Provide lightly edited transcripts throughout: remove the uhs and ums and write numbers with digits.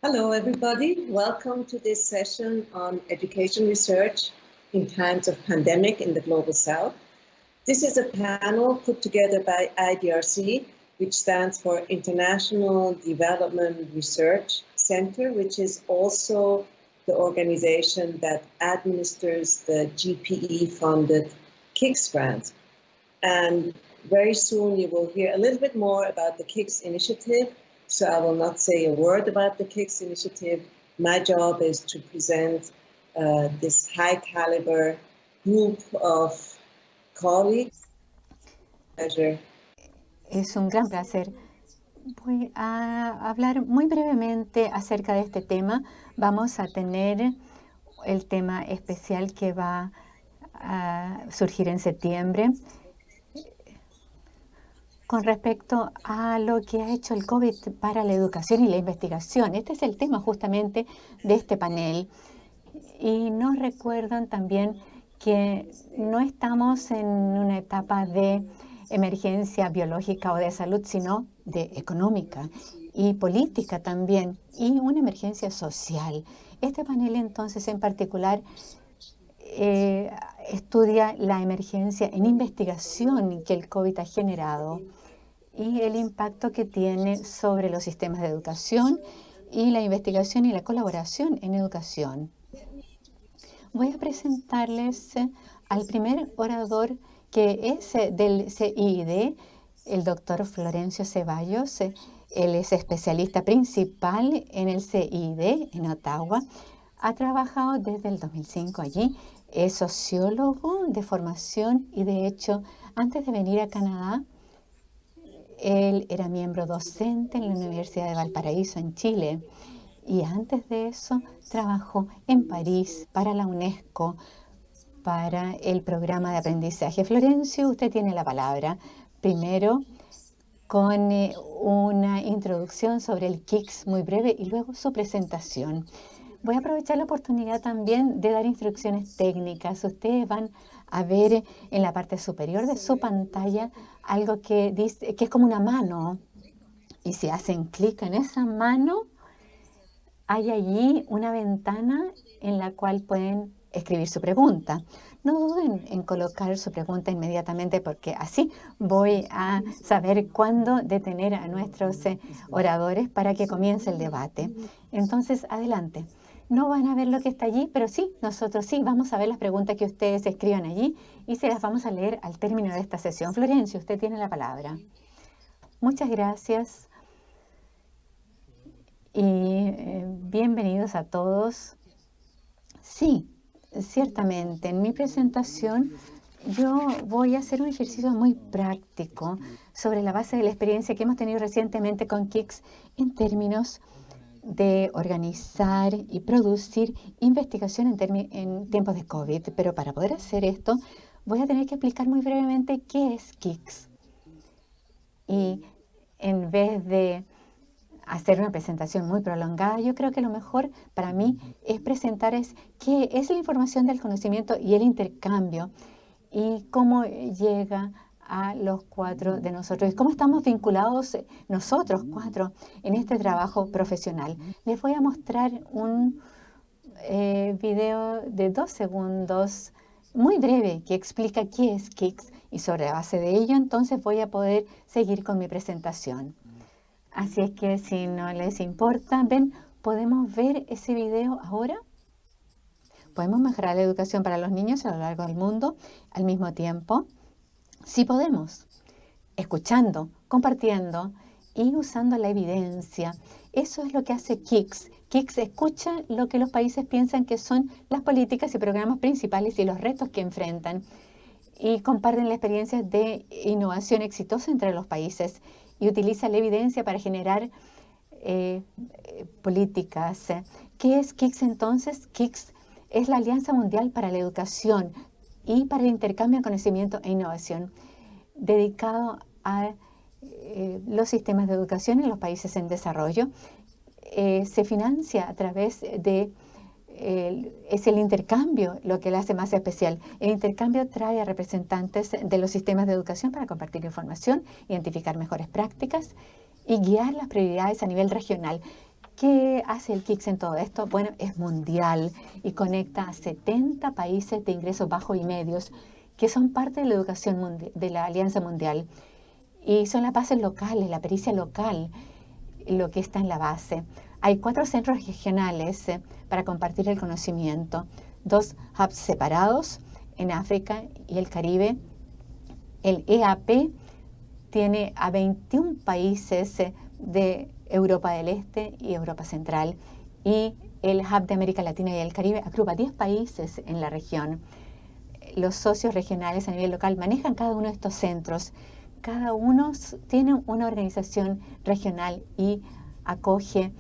Hello, everybody. Welcome to this session on education research in times of pandemic in the Global South. This is a panel put together by IDRC, which stands for International Development Research Center, which is also the organization that administers the GPE-funded KICS grant. And very soon you will hear a little bit more about the KICS initiative. So I will not say a word about the KICS initiative. My job is to present this high caliber group of colleagues. Pleasure. Es un gran placer. Voy a hablar muy brevemente acerca de este tema. Vamos a tener el tema especial que va a surgir en septiembre con respecto a lo que ha hecho el COVID para la educación y la investigación. Este es el tema justamente de este panel. Y nos recuerdan también que no estamos en una etapa de emergencia biológica o de salud, sino de económica y política también, y una emergencia social. Este panel entonces en particular estudia la emergencia en investigación que el COVID ha generado y el impacto que tiene sobre los sistemas de educación y la investigación y la colaboración en educación. Voy a presentarles al primer orador, que es del CIID, el doctor Florencio Ceballos. Él es especialista principal en el CIID en Ottawa. Ha trabajado desde el 2005 allí. Es sociólogo de formación y, de hecho, antes de venir a Canadá, él era miembro docente en la Universidad de Valparaíso, en Chile. Y antes de eso, trabajó en París para la UNESCO, para el programa de aprendizaje. Florencio, usted tiene la palabra. Primero, con una introducción sobre el KICS muy breve y luego su presentación. Voy a aprovechar la oportunidad también de dar instrucciones técnicas. Ustedes van a ver en la parte superior de su pantalla algo que dice que es como una mano. Y si hacen clic en esa mano, hay allí una ventana en la cual pueden escribir su pregunta. No duden en colocar su pregunta inmediatamente, porque así voy a saber cuándo detener a nuestros oradores para que comience el debate. Entonces, adelante. No van a ver lo que está allí, pero sí, nosotros sí vamos a ver las preguntas que ustedes escriban allí y se las vamos a leer al término de esta sesión. Florencio, usted tiene la palabra. Muchas gracias. Y bienvenidos a todos. Sí, ciertamente, en mi presentación yo voy a hacer un ejercicio muy práctico sobre la base de la experiencia que hemos tenido recientemente con KICS en términos de organizar y producir investigación en tiempos de COVID. Pero para poder hacer esto, voy a tener que explicar muy brevemente qué es KICS. Y en vez de hacer una presentación muy prolongada, yo creo que lo mejor para mí es presentar qué es la información del conocimiento y el intercambio y cómo llega a los cuatro de nosotros y cómo estamos vinculados nosotros cuatro en este trabajo profesional. Les voy a mostrar un video de 2 segundos muy breve que explica qué es KICS y sobre la base de ello entonces voy a poder seguir con mi presentación. Así es que si no les importa, ven, ¿podemos ver ese video ahora? ¿Podemos mejorar la educación para los niños a lo largo del mundo al mismo tiempo? Sí podemos, escuchando, compartiendo y usando la evidencia. Eso es lo que hace KICS. KICS escucha lo que los países piensan que son las políticas y programas principales y los retos que enfrentan y comparten la experiencia de innovación exitosa entre los países y utiliza la evidencia para generar políticas. ¿Qué es KICS entonces? KICS es la Alianza Mundial para la Educación y para el Intercambio de Conocimiento e Innovación, dedicado a los sistemas de educación en los países en desarrollo. Se financia a través de es el intercambio lo que le hace más especial. El intercambio trae a representantes de los sistemas de educación para compartir información, identificar mejores prácticas y guiar las prioridades a nivel regional. ¿Qué hace el KICS en todo esto? Bueno, es mundial y conecta a 70 países de ingresos bajos y medios que son parte de la educación de la Alianza Mundial. Y son las bases locales, la pericia local, lo que está en la base. Hay 4 centros regionales para compartir el conocimiento, 2 hubs separados en África y el Caribe. El EAP tiene a 21 países de Europa del Este y Europa Central, y el hub de América Latina y el Caribe agrupa 10 países en la región. Los socios regionales a nivel local manejan cada uno de estos centros. Cada uno tiene una organización regional y acoge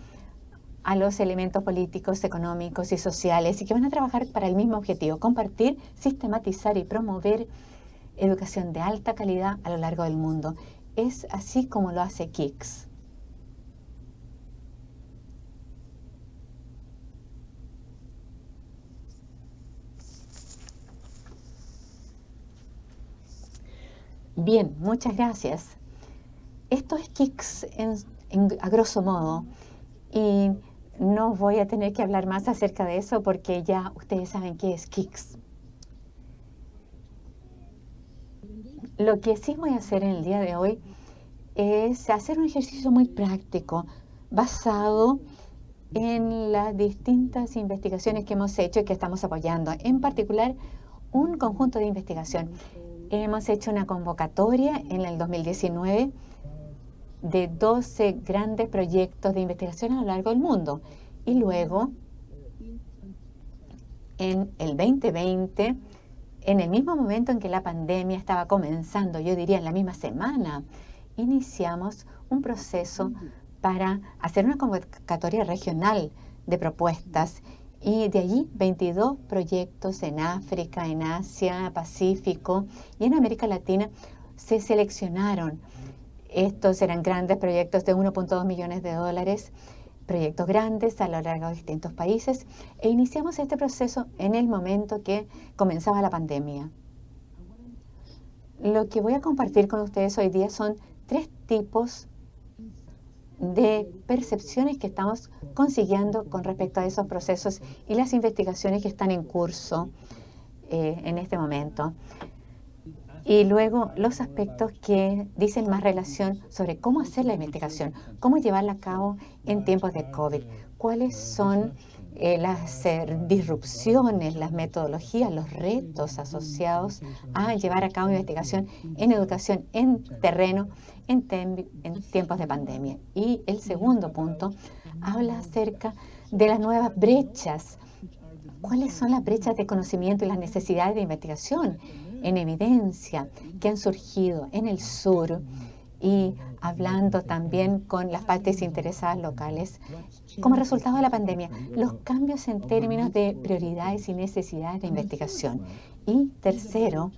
a los elementos políticos, económicos y sociales y que van a trabajar para el mismo objetivo: compartir, sistematizar y promover educación de alta calidad a lo largo del mundo. Es así como lo hace KICS. Bien, muchas gracias. Esto es KICS a grosso modo, y no voy a tener que hablar más acerca de eso porque ya ustedes saben qué es KICS. Lo que sí voy a hacer en el día de hoy es hacer un ejercicio muy práctico basado en las distintas investigaciones que hemos hecho y que estamos apoyando. En particular, un conjunto de investigación. Hemos hecho una convocatoria en el 2019 de 12 grandes proyectos de investigación a lo largo del mundo. Y luego, en el 2020, en el mismo momento en que la pandemia estaba comenzando, yo diría en la misma semana, iniciamos un proceso para hacer una convocatoria regional de propuestas. Y de allí 22 proyectos en África, en Asia, Pacífico y en América Latina se seleccionaron. Estos eran grandes proyectos de 1.2 millones de dólares, proyectos grandes a lo largo de distintos países, e iniciamos este proceso en el momento que comenzaba la pandemia. Lo que voy a compartir con ustedes hoy día son 3 tipos de percepciones que estamos consiguiendo con respecto a esos procesos y las investigaciones que están en curso en este momento. Y luego los aspectos que dicen más relación sobre cómo hacer la investigación, cómo llevarla a cabo en tiempos de COVID, cuáles son las disrupciones, las metodologías, los retos asociados a llevar a cabo investigación en educación en terreno en tiempos de pandemia. Y el segundo punto habla acerca de las nuevas brechas. ¿Cuáles son las brechas de conocimiento y las necesidades de investigación en evidencia que han surgido en el sur? Y hablando también con las partes interesadas locales como resultado de la pandemia, los cambios en términos de prioridades y necesidades de investigación. Y tercero,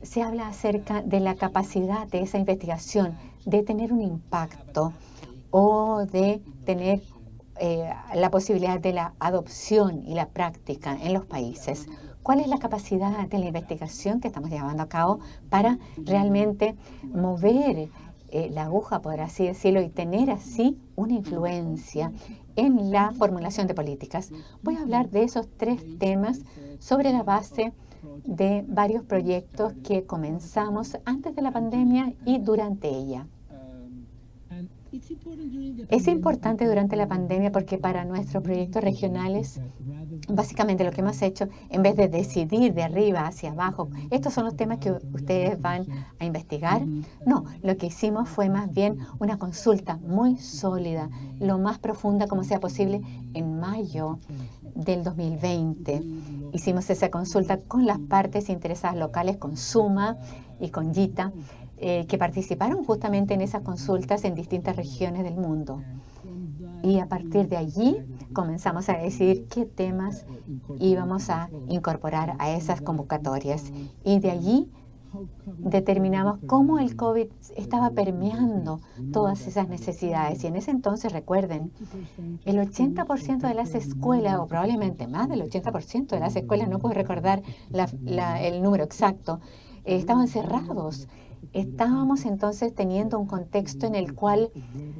se habla acerca de la capacidad de esa investigación de tener un impacto o de tener la posibilidad de la adopción y la práctica en los países. ¿Cuál es la capacidad de la investigación que estamos llevando a cabo para realmente mover la aguja, por así decirlo, y tener así una influencia en la formulación de políticas? Voy a hablar de esos 3 temas sobre la base de varios proyectos que comenzamos antes de la pandemia y durante ella. Es importante durante la pandemia porque para nuestros proyectos regionales, básicamente lo que hemos hecho, en vez de decidir de arriba hacia abajo, estos son los temas que ustedes van a investigar, no, lo que hicimos fue más bien una consulta muy sólida, lo más profunda como sea posible. En mayo del 2020 hicimos esa consulta con las partes interesadas locales, con Suma y con YITA, que participaron justamente en esas consultas en distintas regiones del mundo. Y a partir de allí comenzamos a decidir qué temas íbamos a incorporar a esas convocatorias. Y de allí determinamos cómo el COVID estaba permeando todas esas necesidades. Y en ese entonces, recuerden, el 80% de las escuelas, o probablemente más del 80% de las escuelas, no puedo recordar el número exacto, estaban cerrados. Estábamos entonces teniendo un contexto en el cual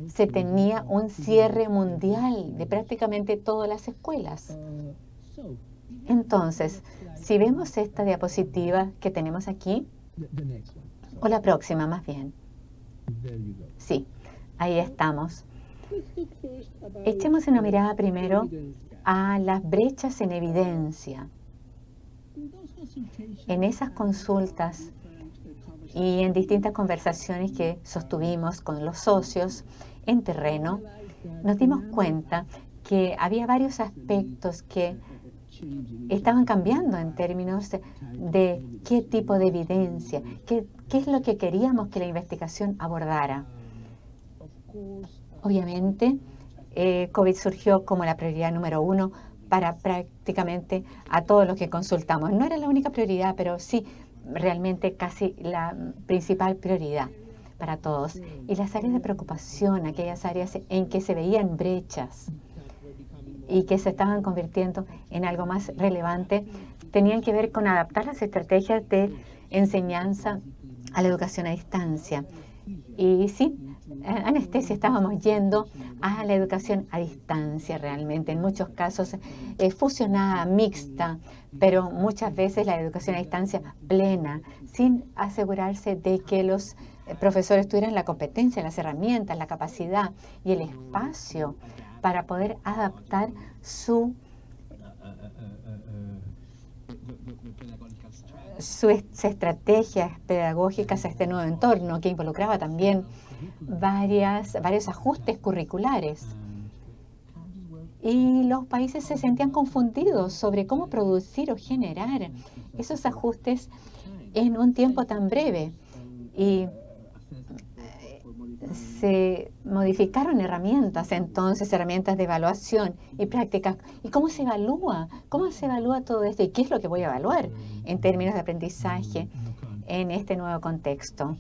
se tenía un cierre mundial de prácticamente todas las escuelas. Entonces, si vemos esta diapositiva que tenemos aquí, o la próxima más bien. Sí, ahí estamos. Echemos una mirada primero a las brechas en evidencia. En esas consultas y en distintas conversaciones que sostuvimos con los socios en terreno, nos dimos cuenta que había varios aspectos que estaban cambiando en términos de qué tipo de evidencia, qué es lo que queríamos que la investigación abordara. Obviamente, COVID surgió como la prioridad número 1 para prácticamente a todos los que consultamos. No era la única prioridad, pero sí realmente casi la principal prioridad para todos. Y las áreas de preocupación, aquellas áreas en que se veían brechas y que se estaban convirtiendo en algo más relevante, tenían que ver con adaptar las estrategias de enseñanza a la educación a distancia. Y sí, anestesia estábamos yendo a la educación a distancia realmente, en muchos casos fusionada, mixta, pero muchas veces la educación a distancia plena, sin asegurarse de que los profesores tuvieran la competencia, las herramientas, la capacidad y el espacio para poder adaptar sus estrategias pedagógicas a este nuevo entorno, que involucraba también varios ajustes curriculares. Y los países se sentían confundidos sobre cómo producir o generar esos ajustes en un tiempo tan breve. Y se modificaron herramientas, entonces, herramientas de evaluación y prácticas. ¿Y cómo se evalúa? ¿Cómo se evalúa todo esto? ¿Y qué es lo que voy a evaluar en términos de aprendizaje en este nuevo contexto?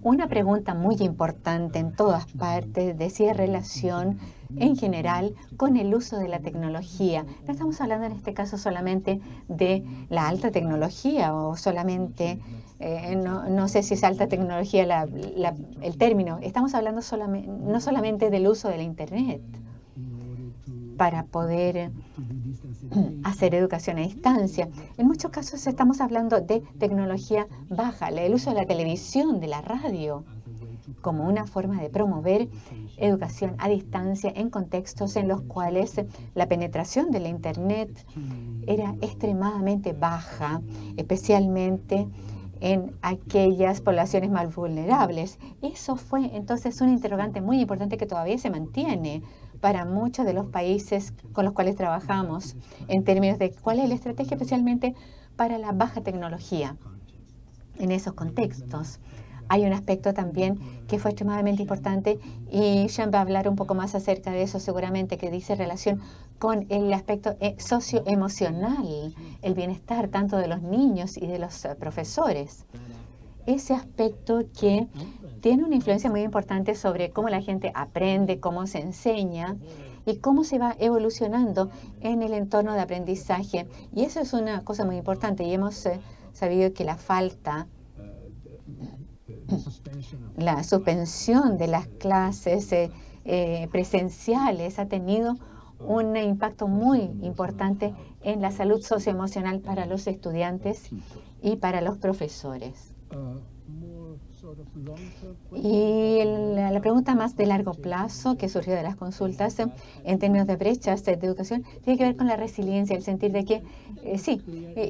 Una pregunta muy importante en todas partes decía relación en general con el uso de la tecnología. No estamos hablando en este caso solamente de la alta tecnología o solamente, no sé si es alta tecnología el término. Estamos hablando no solamente del uso de la Internet para poder hacer educación a distancia. En muchos casos estamos hablando de tecnología baja, el uso de la televisión, de la radio, como una forma de promover educación a distancia en contextos en los cuales la penetración de la Internet era extremadamente baja, especialmente en aquellas poblaciones más vulnerables. Eso fue entonces un interrogante muy importante que todavía se mantiene para muchos de los países con los cuales trabajamos en términos de cuál es la estrategia especialmente para la baja tecnología en esos contextos. Hay un aspecto también que fue extremadamente importante y Jean va a hablar un poco más acerca de eso seguramente, que dice relación con el aspecto socioemocional, el bienestar tanto de los niños y de los profesores. Ese aspecto que tiene una influencia muy importante sobre cómo la gente aprende, cómo se enseña y cómo se va evolucionando en el entorno de aprendizaje. Y eso es una cosa muy importante y hemos sabido que la suspensión de las clases presenciales ha tenido un impacto muy importante en la salud socioemocional para los estudiantes y para los profesores. Y la pregunta más de largo plazo que surgió de las consultas en términos de brechas de educación tiene que ver con la resiliencia, el sentir de que sí,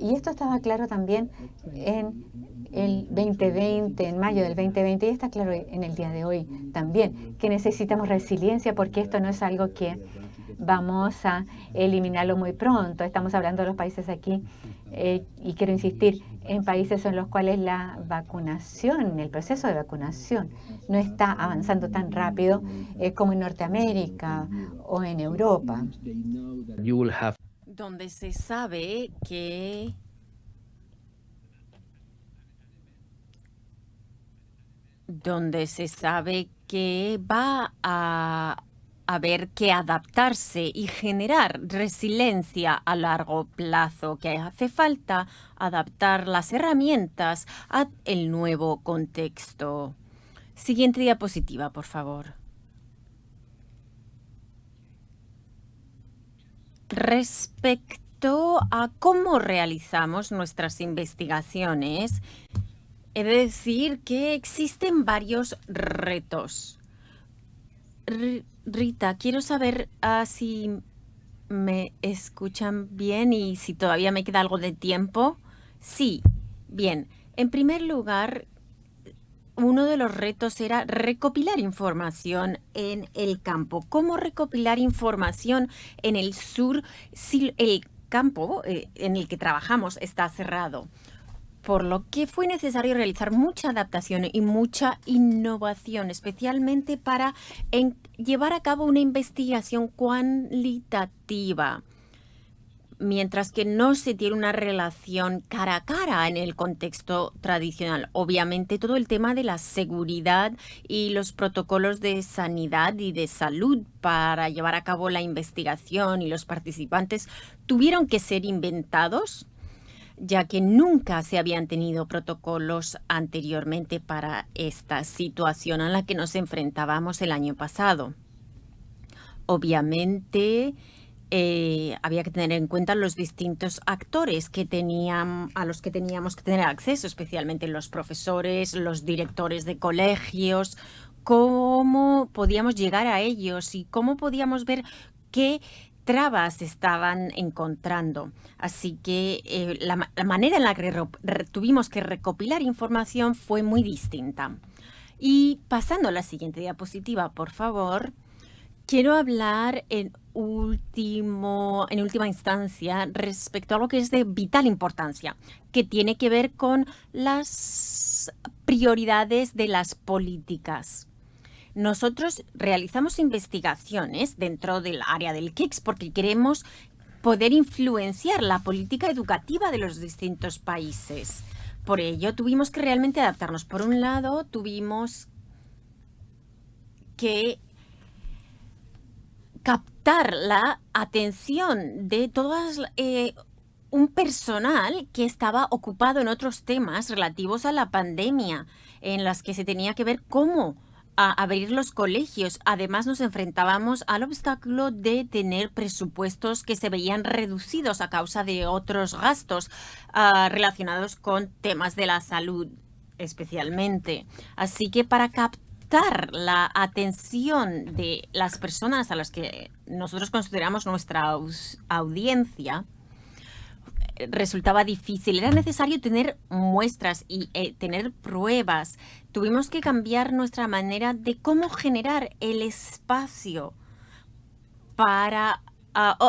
y esto estaba claro también en el 2020, en mayo del 2020, y está claro en el día de hoy también, que necesitamos resiliencia porque esto no es algo que vamos a eliminarlo muy pronto. Estamos hablando de los países aquí y quiero insistir en países en los cuales la vacunación, el proceso de vacunación no está avanzando tan rápido como en Norteamérica o en Europa. Donde se sabe que va a haber que adaptarse y generar resiliencia a largo plazo, que hace falta adaptar las herramientas al nuevo contexto. Siguiente diapositiva, por favor. Respecto a cómo realizamos nuestras investigaciones, he de decir que existen varios retos. Rita, quiero saber si me escuchan bien y si todavía me queda algo de tiempo. Sí, bien. En primer lugar, uno de los retos era recopilar información en el campo. ¿Cómo recopilar información en el sur si el campo en el que trabajamos está cerrado? Por lo que fue necesario realizar mucha adaptación y mucha innovación, especialmente para llevar a cabo una investigación cualitativa, mientras que no se tiene una relación cara a cara en el contexto tradicional. Obviamente, todo el tema de la seguridad y los protocolos de sanidad y de salud para llevar a cabo la investigación y los participantes tuvieron que ser inventados, ya que nunca se habían tenido protocolos anteriormente para esta situación a la que nos enfrentábamos el año pasado. Obviamente, había que tener en cuenta los distintos actores a los que teníamos que tener acceso, especialmente los profesores, los directores de colegios, cómo podíamos llegar a ellos y cómo podíamos ver qué trabas estaban encontrando. Así que la manera en la que tuvimos que recopilar información fue muy distinta. Y pasando a la siguiente diapositiva, por favor, quiero hablar en última instancia respecto a algo que es de vital importancia, que tiene que ver con las prioridades de las políticas. Nosotros realizamos investigaciones dentro del área del KICS porque queremos poder influenciar la política educativa de los distintos países. Por ello, tuvimos que realmente adaptarnos. Por un lado, tuvimos que captar la atención de un personal que estaba ocupado en otros temas relativos a la pandemia, en las que se tenía que ver cómo abrir los colegios. Además, nos enfrentábamos al obstáculo de tener presupuestos que se veían reducidos a causa de otros gastos relacionados con temas de la salud, especialmente. Así que para captar la atención de las personas a las que nosotros consideramos nuestra audiencia, resultaba difícil. Era necesario tener muestras y tener pruebas. Tuvimos que cambiar nuestra manera de cómo generar el espacio para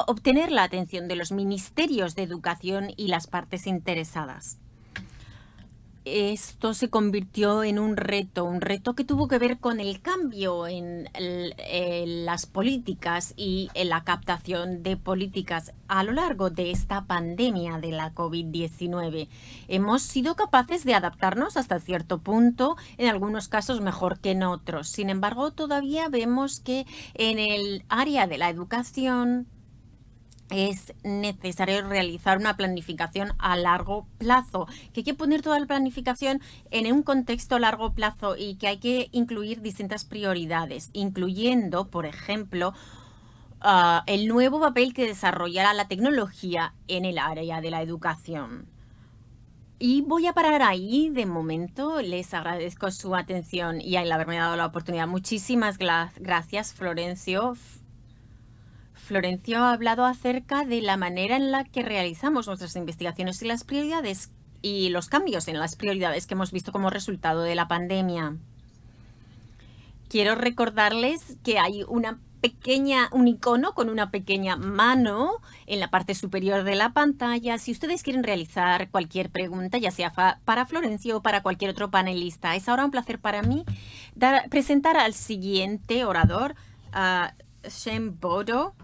obtener la atención de los ministerios de educación y las partes interesadas. Esto se convirtió en un reto que tuvo que ver con el cambio en las políticas y en la captación de políticas a lo largo de esta pandemia de la COVID-19. Hemos sido capaces de adaptarnos hasta cierto punto, en algunos casos mejor que en otros. Sin embargo, todavía vemos que en el área de la educación es necesario realizar una planificación a largo plazo, que hay que poner toda la planificación en un contexto a largo plazo y que hay que incluir distintas prioridades, incluyendo, por ejemplo, el nuevo papel que desarrollará la tecnología en el área de la educación. Y voy a parar ahí de momento. Les agradezco su atención y el haberme dado la oportunidad. Muchísimas gracias, Florencio. Florencio ha hablado acerca de la manera en la que realizamos nuestras investigaciones y las prioridades y los cambios en las prioridades que hemos visto como resultado de la pandemia. Quiero recordarles que hay un icono con una pequeña mano en la parte superior de la pantalla. Si ustedes quieren realizar cualquier pregunta, ya sea para Florencio o para cualquier otro panelista, es ahora un placer para mí presentar al siguiente orador, Shem Bodo,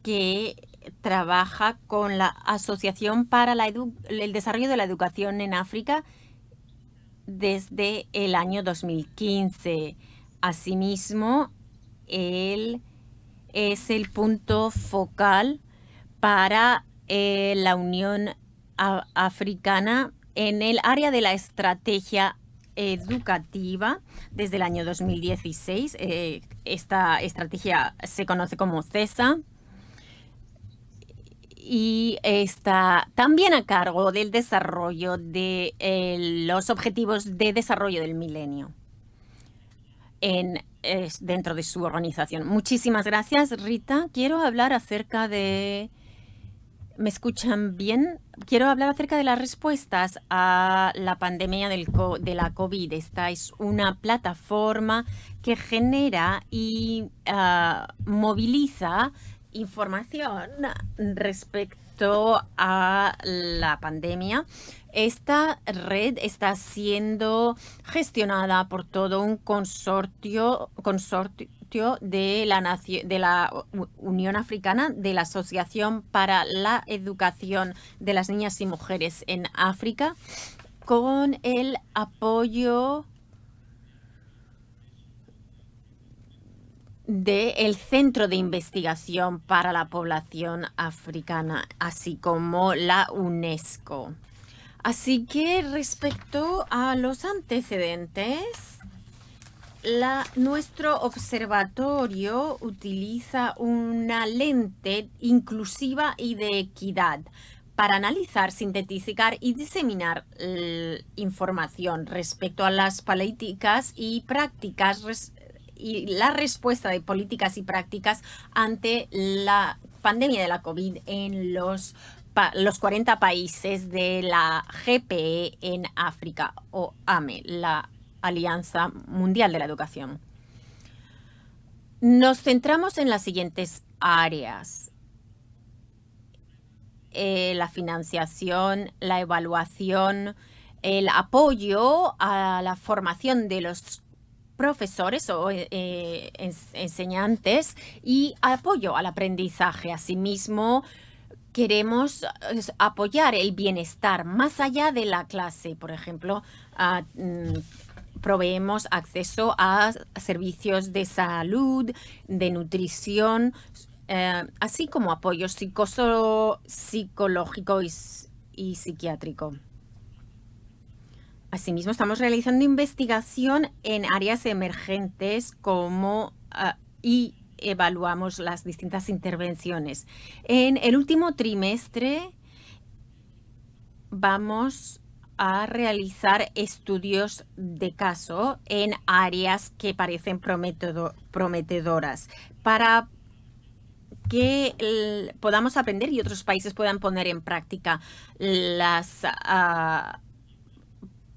que trabaja con la Asociación para el Desarrollo de la Educación en África desde el año 2015. Asimismo, él es el punto focal para la Unión Africana en el área de la estrategia educativa desde el año 2016. Esta estrategia se conoce como CESA y está también a cargo del desarrollo de los objetivos de desarrollo del milenio dentro de su organización. Muchísimas gracias, Rita. Quiero hablar acerca de... ¿Me escuchan bien? Quiero hablar acerca de las respuestas a la pandemia de la COVID. Esta es una plataforma que genera y moviliza información respecto a la pandemia. Esta red está siendo gestionada por todo un consortio de la Unión Africana, de la Asociación para la Educación de las Niñas y Mujeres en África, con el apoyo del Centro de Investigación para la Población Africana, así como la UNESCO. Así que respecto a los antecedentes, nuestro observatorio utiliza una lente inclusiva y de equidad para analizar, sintetizar y diseminar información respecto a las políticas y prácticas y la respuesta de políticas y prácticas ante la pandemia de la COVID en los 40 países de la GPE en África, o AME, la Alianza Mundial de la Educación. Nos centramos en las siguientes áreas: la financiación, la evaluación, el apoyo a la formación de los profesores o enseñantes y apoyo al aprendizaje. Asimismo, queremos apoyar el bienestar más allá de la clase. Por ejemplo, proveemos acceso a servicios de salud, de nutrición, así como apoyo psicológico y psiquiátrico. Asimismo, estamos realizando investigación en áreas emergentes y evaluamos las distintas intervenciones. En el último trimestre vamos a realizar estudios de caso en áreas que parecen prometedoras para que podamos aprender y otros países puedan poner en práctica las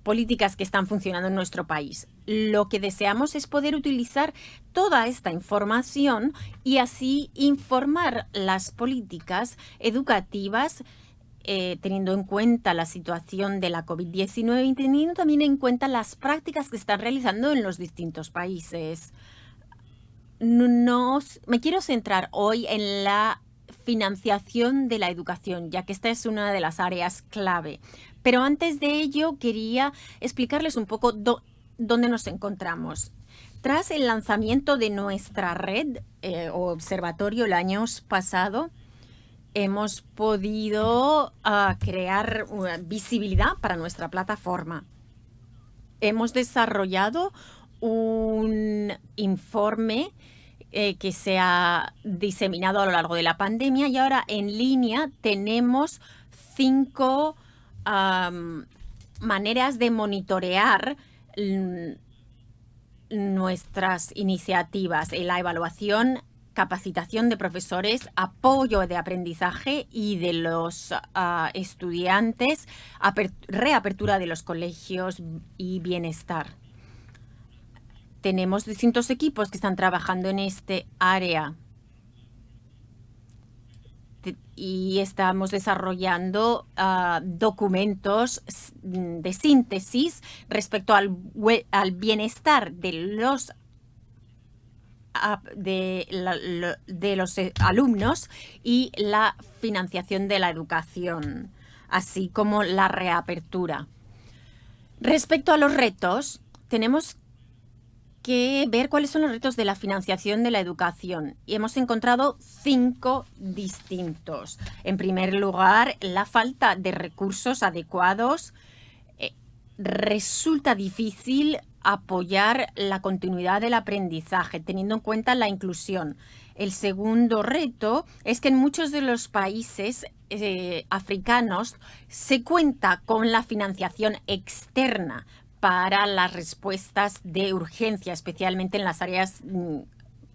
políticas que están funcionando en nuestro país. Lo que deseamos es poder utilizar toda esta información y así informar las políticas educativas teniendo en cuenta la situación de la COVID-19 y teniendo también en cuenta las prácticas que están realizando en los distintos países. Me quiero centrar hoy en la financiación de la educación, ya que esta es una de las áreas clave. Pero antes de ello, quería explicarles un poco dónde nos encontramos. Tras el lanzamiento de nuestra red o observatorio el año pasado, hemos podido crear una visibilidad para nuestra plataforma. Hemos desarrollado un informe que se ha diseminado a lo largo de la pandemia y ahora en línea tenemos 5 maneras de monitorear nuestras iniciativas: la evaluación, capacitación de profesores, apoyo de aprendizaje y de los estudiantes, reapertura de los colegios y bienestar. Tenemos distintos equipos que están trabajando en este área y estamos desarrollando documentos de síntesis respecto al bienestar de los alumnos y la financiación de la educación, así como la reapertura. Respecto a los retos, tenemos que ver cuáles son los retos de la financiación de la educación y hemos encontrado 5 distintos. En primer lugar, la falta de recursos adecuados. Resulta difícil apoyar la continuidad del aprendizaje, teniendo en cuenta la inclusión. El segundo reto es que en muchos de los países africanos se cuenta con la financiación externa para las respuestas de urgencia, especialmente en las áreas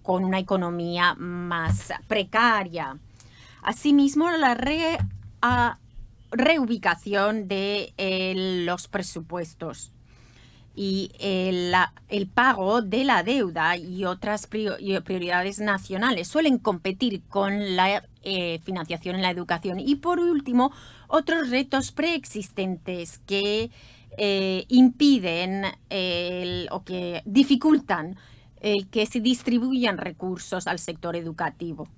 con una economía más precaria. Asimismo, la reubicación de los presupuestos y el pago de la deuda y otras prioridades nacionales suelen competir con la financiación en la educación. Y por último, otros retos preexistentes que impiden o que dificultan que se distribuyan recursos al sector educativo.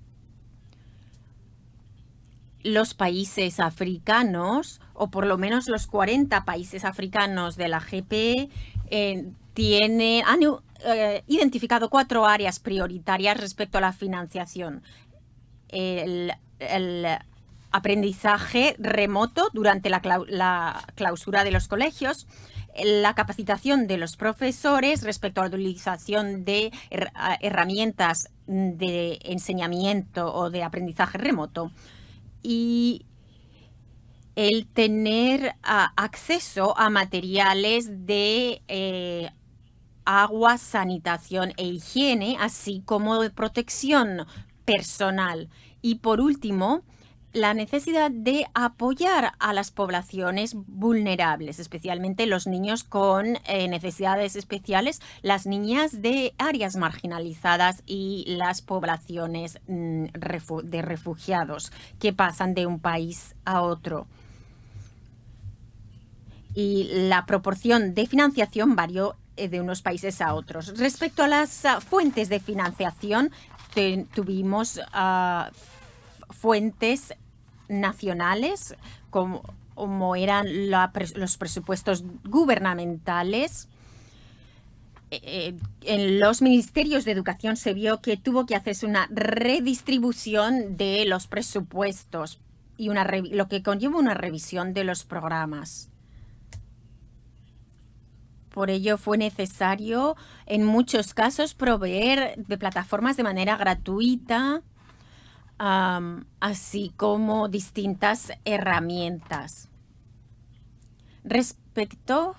Los países africanos, o por lo menos los 40 países africanos de la GPE, han identificado 4 áreas prioritarias respecto a la financiación. El aprendizaje remoto durante la clausura de los colegios, la capacitación de los profesores respecto a la utilización de herramientas de enseñamiento o de aprendizaje remoto, y el tener acceso a materiales de agua, sanitación e higiene, así como de protección personal. Y por último, la necesidad de apoyar a las poblaciones vulnerables, especialmente los niños con necesidades especiales, las niñas de áreas marginalizadas y las poblaciones de refugiados que pasan de un país a otro. Y la proporción de financiación varió de unos países a otros. Respecto a las fuentes de financiación, tuvimos fuentes nacionales, como eran los presupuestos gubernamentales. En los ministerios de educación se vio que tuvo que hacerse una redistribución de los presupuestos y lo que conlleva una revisión de los programas. Por ello fue necesario, en muchos casos, proveer de plataformas de manera gratuita, así como distintas herramientas. Respecto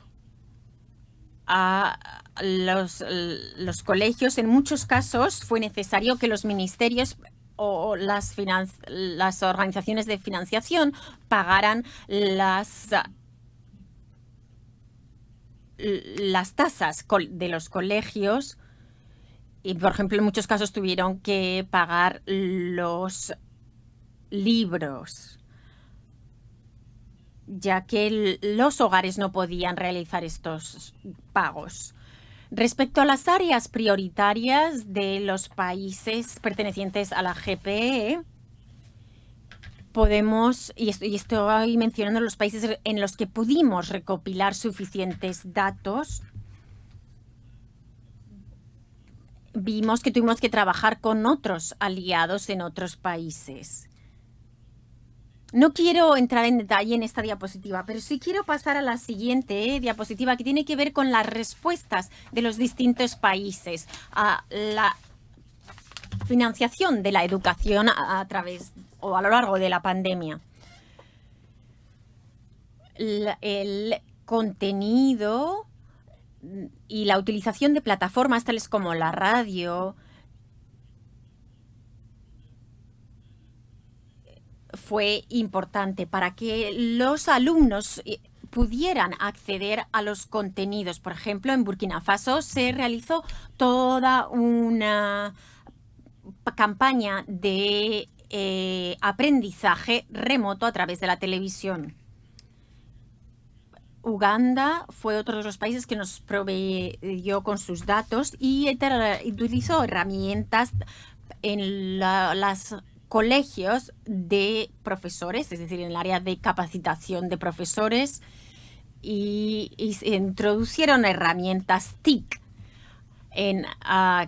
a los colegios, en muchos casos fue necesario que los ministerios o las organizaciones de financiación pagaran las tasas de los colegios. Y, por ejemplo, en muchos casos tuvieron que pagar los libros, ya que los hogares no podían realizar estos pagos. Respecto a las áreas prioritarias de los países pertenecientes a la GPE, y estoy mencionando los países en los que pudimos recopilar suficientes datos. Vimos que tuvimos que trabajar con otros aliados en otros países. No quiero entrar en detalle en esta diapositiva, pero sí quiero pasar a la siguiente diapositiva, que tiene que ver con las respuestas de los distintos países a la financiación de la educación a lo largo de la pandemia. El contenido y la utilización de plataformas tales como la radio fue importante para que los alumnos pudieran acceder a los contenidos. Por ejemplo, en Burkina Faso se realizó toda una campaña de aprendizaje remoto a través de la televisión. Uganda fue otro de los países que nos proveyó con sus datos y utilizó herramientas en los colegios de profesores, es decir, en el área de capacitación de profesores, y se introducieron herramientas TIC. En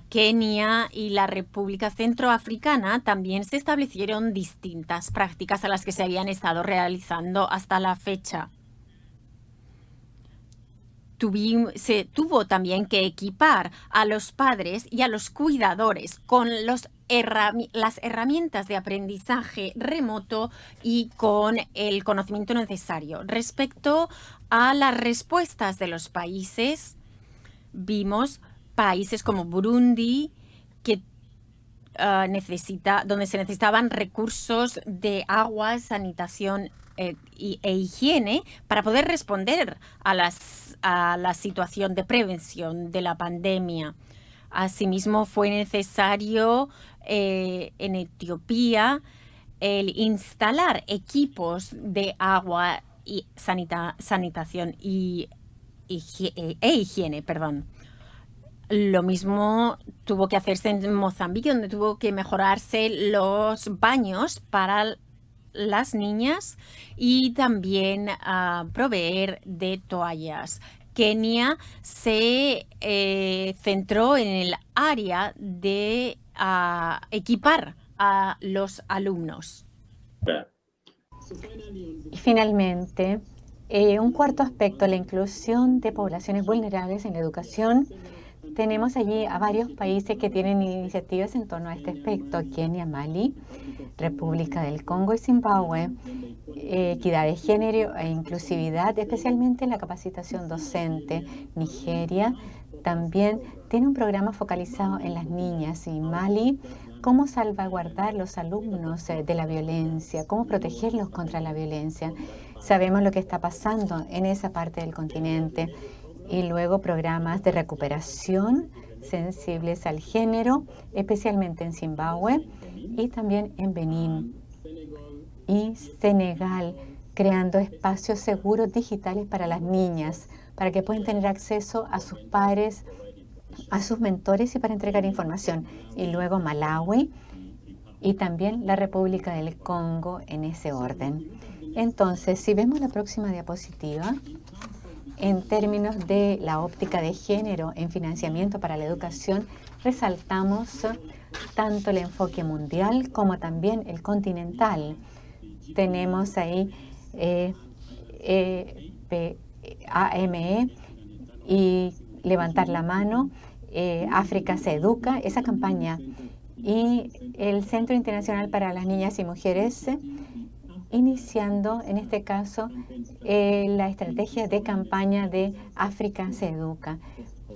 Kenia y la República Centroafricana también se establecieron distintas prácticas a las que se habían estado realizando hasta la fecha. Se tuvo también que equipar a los padres y a los cuidadores con las herramientas de aprendizaje remoto y con el conocimiento necesario. Respecto a las respuestas de los países, vimos países como Burundi, que donde se necesitaban recursos de agua, sanitación e higiene para poder responder a la situación de prevención de la pandemia. Asimismo, fue necesario en Etiopía el instalar equipos de agua y sanitación e higiene, perdón. Lo mismo tuvo que hacerse en Mozambique, donde tuvo que mejorarse los baños para las niñas y también proveer de toallas. Kenia se centró en el área de equipar a los alumnos. Y finalmente, un cuarto aspecto, la inclusión de poblaciones vulnerables en la educación. Tenemos allí a varios países que tienen iniciativas en torno a este aspecto: Kenia, Mali, República del Congo y Zimbabue. Equidad de género e inclusividad, especialmente en la capacitación docente. Nigeria también tiene un programa focalizado en las niñas. Y Mali, cómo salvaguardar los alumnos de la violencia, cómo protegerlos contra la violencia. Sabemos lo que está pasando en esa parte del continente. Y luego programas de recuperación sensibles al género, especialmente en Zimbabue y también en Benín y Senegal, creando espacios seguros digitales para las niñas, para que puedan tener acceso a sus padres, a sus mentores y para entregar información. Y luego Malawi y también la República del Congo en ese orden. Entonces, si vemos la próxima diapositiva, en términos de la óptica de género en financiamiento para la educación, resaltamos tanto el enfoque mundial como también el continental. Tenemos ahí AME y Levantar la Mano, África se Educa, esa campaña, y el Centro Internacional para las Niñas y Mujeres, iniciando en este caso la estrategia de campaña de África se Educa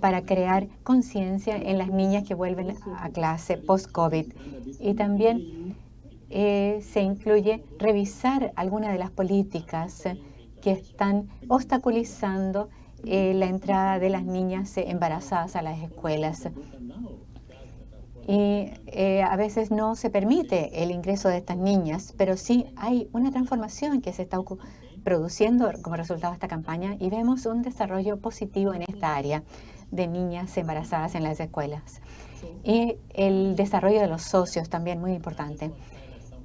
para crear conciencia en las niñas que vuelven a clase post-COVID. Y también se incluye revisar algunas de las políticas que están obstaculizando la entrada de las niñas embarazadas a las escuelas. Y a veces no se permite el ingreso de estas niñas, pero sí hay una transformación que se está produciendo como resultado de esta campaña y vemos un desarrollo positivo en esta área de niñas embarazadas en las escuelas. Y el desarrollo de los socios también muy importante.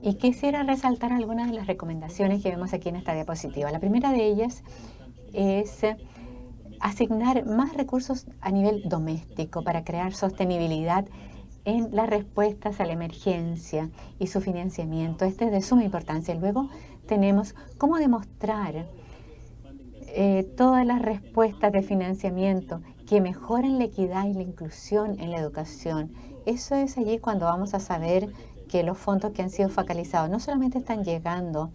Y quisiera resaltar algunas de las recomendaciones que vemos aquí en esta diapositiva. La primera de ellas es asignar más recursos a nivel doméstico para crear sostenibilidad en las respuestas a la emergencia y su financiamiento. Este es de suma importancia. Luego tenemos cómo demostrar todas las respuestas de financiamiento que mejoran la equidad y la inclusión en la educación. Eso es allí cuando vamos a saber que los fondos que han sido focalizados no solamente están llegando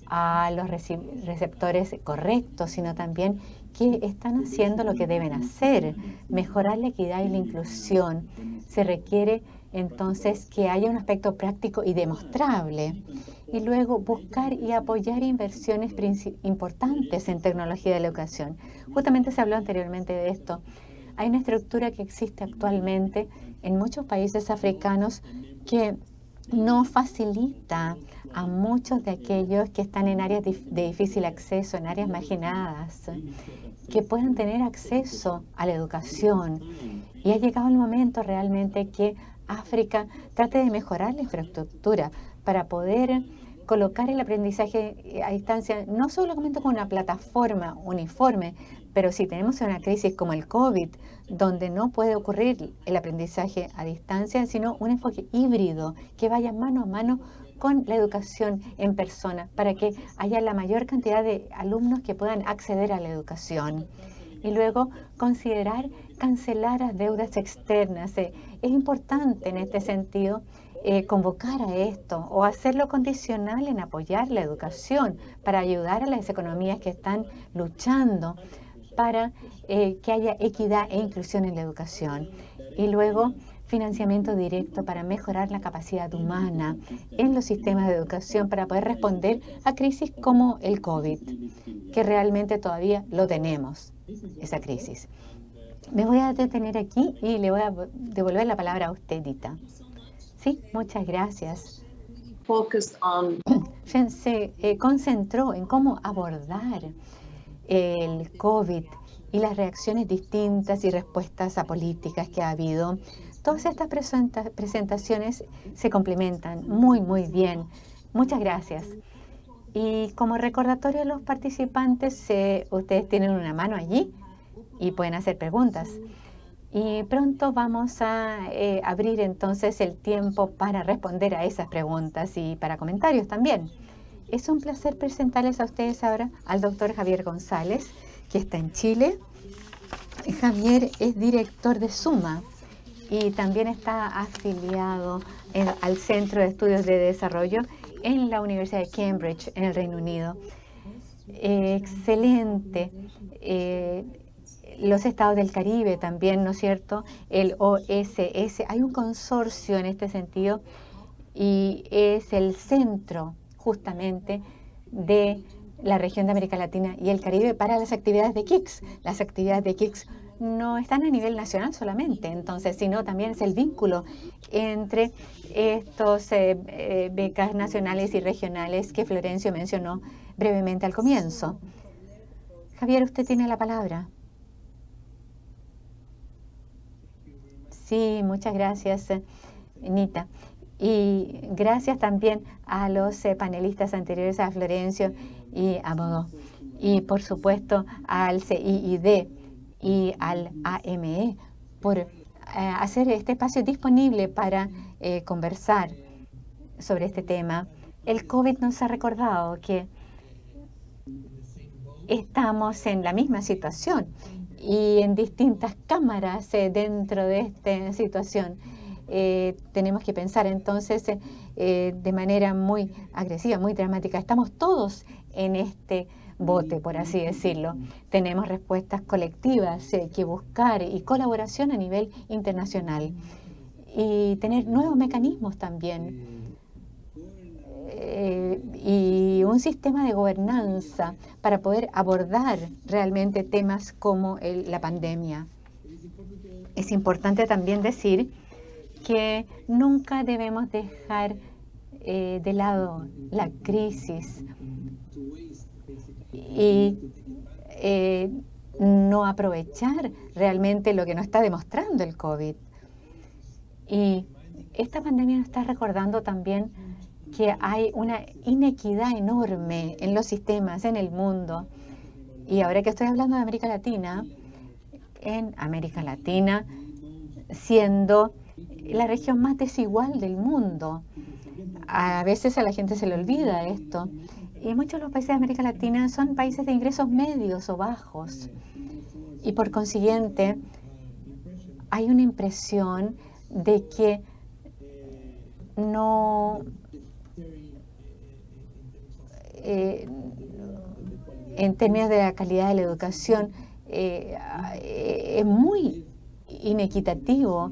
a los receptores correctos, sino también que están haciendo lo que deben hacer, mejorar la equidad y la inclusión. Se requiere entonces que haya un aspecto práctico y demostrable. Y luego buscar y apoyar inversiones importantes en tecnología de la educación. Justamente se habló anteriormente de esto. Hay una estructura que existe actualmente en muchos países africanos que no facilita a muchos de aquellos que están en áreas de difícil acceso, en áreas marginadas, que puedan tener acceso a la educación. Y ha llegado el momento realmente que África trate de mejorar la infraestructura para poder colocar el aprendizaje a distancia, no solamente con una plataforma uniforme, Pero si tenemos una crisis como el COVID, donde no puede ocurrir el aprendizaje a distancia, sino un enfoque híbrido que vaya mano a mano con la educación en persona, para que haya la mayor cantidad de alumnos que puedan acceder a la educación. Y luego considerar cancelar las deudas externas. Es importante en este sentido convocar a esto o hacerlo condicional en apoyar la educación para ayudar a las economías que están luchando para que haya equidad e inclusión en la educación. Y luego financiamiento directo para mejorar la capacidad humana en los sistemas de educación para poder responder a crisis como el COVID, que realmente todavía lo tenemos, esa crisis. Me voy a detener aquí y le voy a devolver la palabra a usted, Dita. Sí, muchas gracias. Se concentró en cómo abordar el COVID y las reacciones distintas y respuestas a políticas que ha habido. Todas estas presentaciones se complementan muy, muy bien. Muchas gracias. Y como recordatorio a los participantes, ustedes tienen una mano allí y pueden hacer preguntas. Y pronto vamos a abrir entonces el tiempo para responder a esas preguntas y para comentarios también. Es un placer presentarles a ustedes ahora al doctor Javier González, que está en Chile. Javier es director de SUMA y también está afiliado al Centro de Estudios de Desarrollo en la Universidad de Cambridge, en el Reino Unido. Excelente. Los estados del Caribe también, ¿no es cierto? El OSS. Hay un consorcio en este sentido y es el centro justamente de la región de América Latina y el Caribe para las actividades de KICS. Las actividades de KICS no están a nivel nacional solamente, entonces, sino también es el vínculo entre estos becas nacionales y regionales que Florencio mencionó brevemente al comienzo. Javier, usted tiene la palabra. Sí, muchas gracias, Nita. Y gracias también a los panelistas anteriores, a Florencio y a Modo. Y por supuesto al CIID y al AME por hacer este espacio disponible para conversar sobre este tema. El COVID nos ha recordado que estamos en la misma situación y en distintas cámaras dentro de esta situación. Tenemos que pensar entonces de manera muy agresiva, muy dramática. Estamos todos en este bote, por así decirlo. Tenemos respuestas colectivas que buscar y colaboración a nivel internacional y tener nuevos mecanismos también. Y un sistema de gobernanza para poder abordar realmente temas como la pandemia. Es importante también decir que nunca debemos dejar de lado la crisis y no aprovechar realmente lo que nos está demostrando el COVID. Y esta pandemia nos está recordando también que hay una inequidad enorme en los sistemas, en el mundo. Y ahora que estoy hablando de América Latina, en América Latina, siendo la región más desigual del mundo. A veces a la gente se le olvida esto. Y muchos de los países de América Latina son países de ingresos medios o bajos. Y por consiguiente, hay una impresión de que no... en términos de la calidad de la educación, es muy inequitativo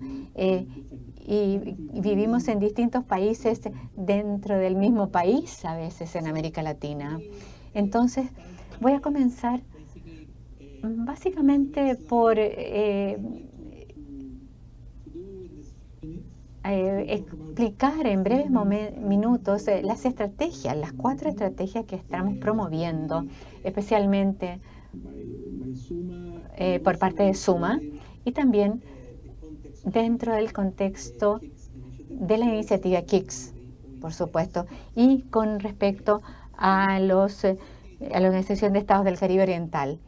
y vivimos en distintos países dentro del mismo país, a veces en América Latina. Entonces, voy a comenzar básicamente por explicar en breves minutos las estrategias, las 4 estrategias que estamos promoviendo, especialmente por parte de SUMA y también dentro del contexto de la iniciativa KICS, por supuesto, y con respecto a la Organización de Estados del Caribe Oriental.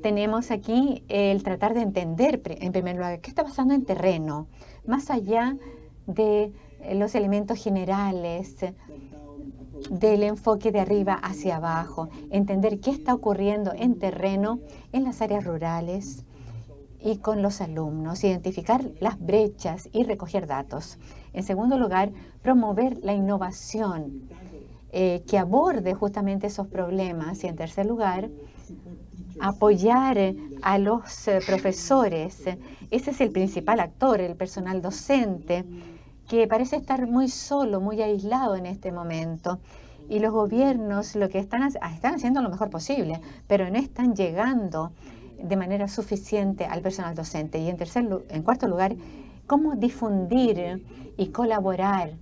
tenemos aquí el tratar de entender, en primer lugar, qué está pasando en terreno, más allá de los elementos generales, del enfoque de arriba hacia abajo, entender qué está ocurriendo en terreno, en las áreas rurales y con los alumnos, identificar las brechas y recoger datos. En segundo lugar, promover la innovación que aborde justamente esos problemas. Y en tercer lugar, apoyar a los profesores. Ese es el principal actor, el personal docente, que parece estar muy solo, muy aislado en este momento. Y los gobiernos lo que están haciendo lo mejor posible, pero no están llegando de manera suficiente al personal docente. Y en cuarto lugar, cómo difundir y colaborar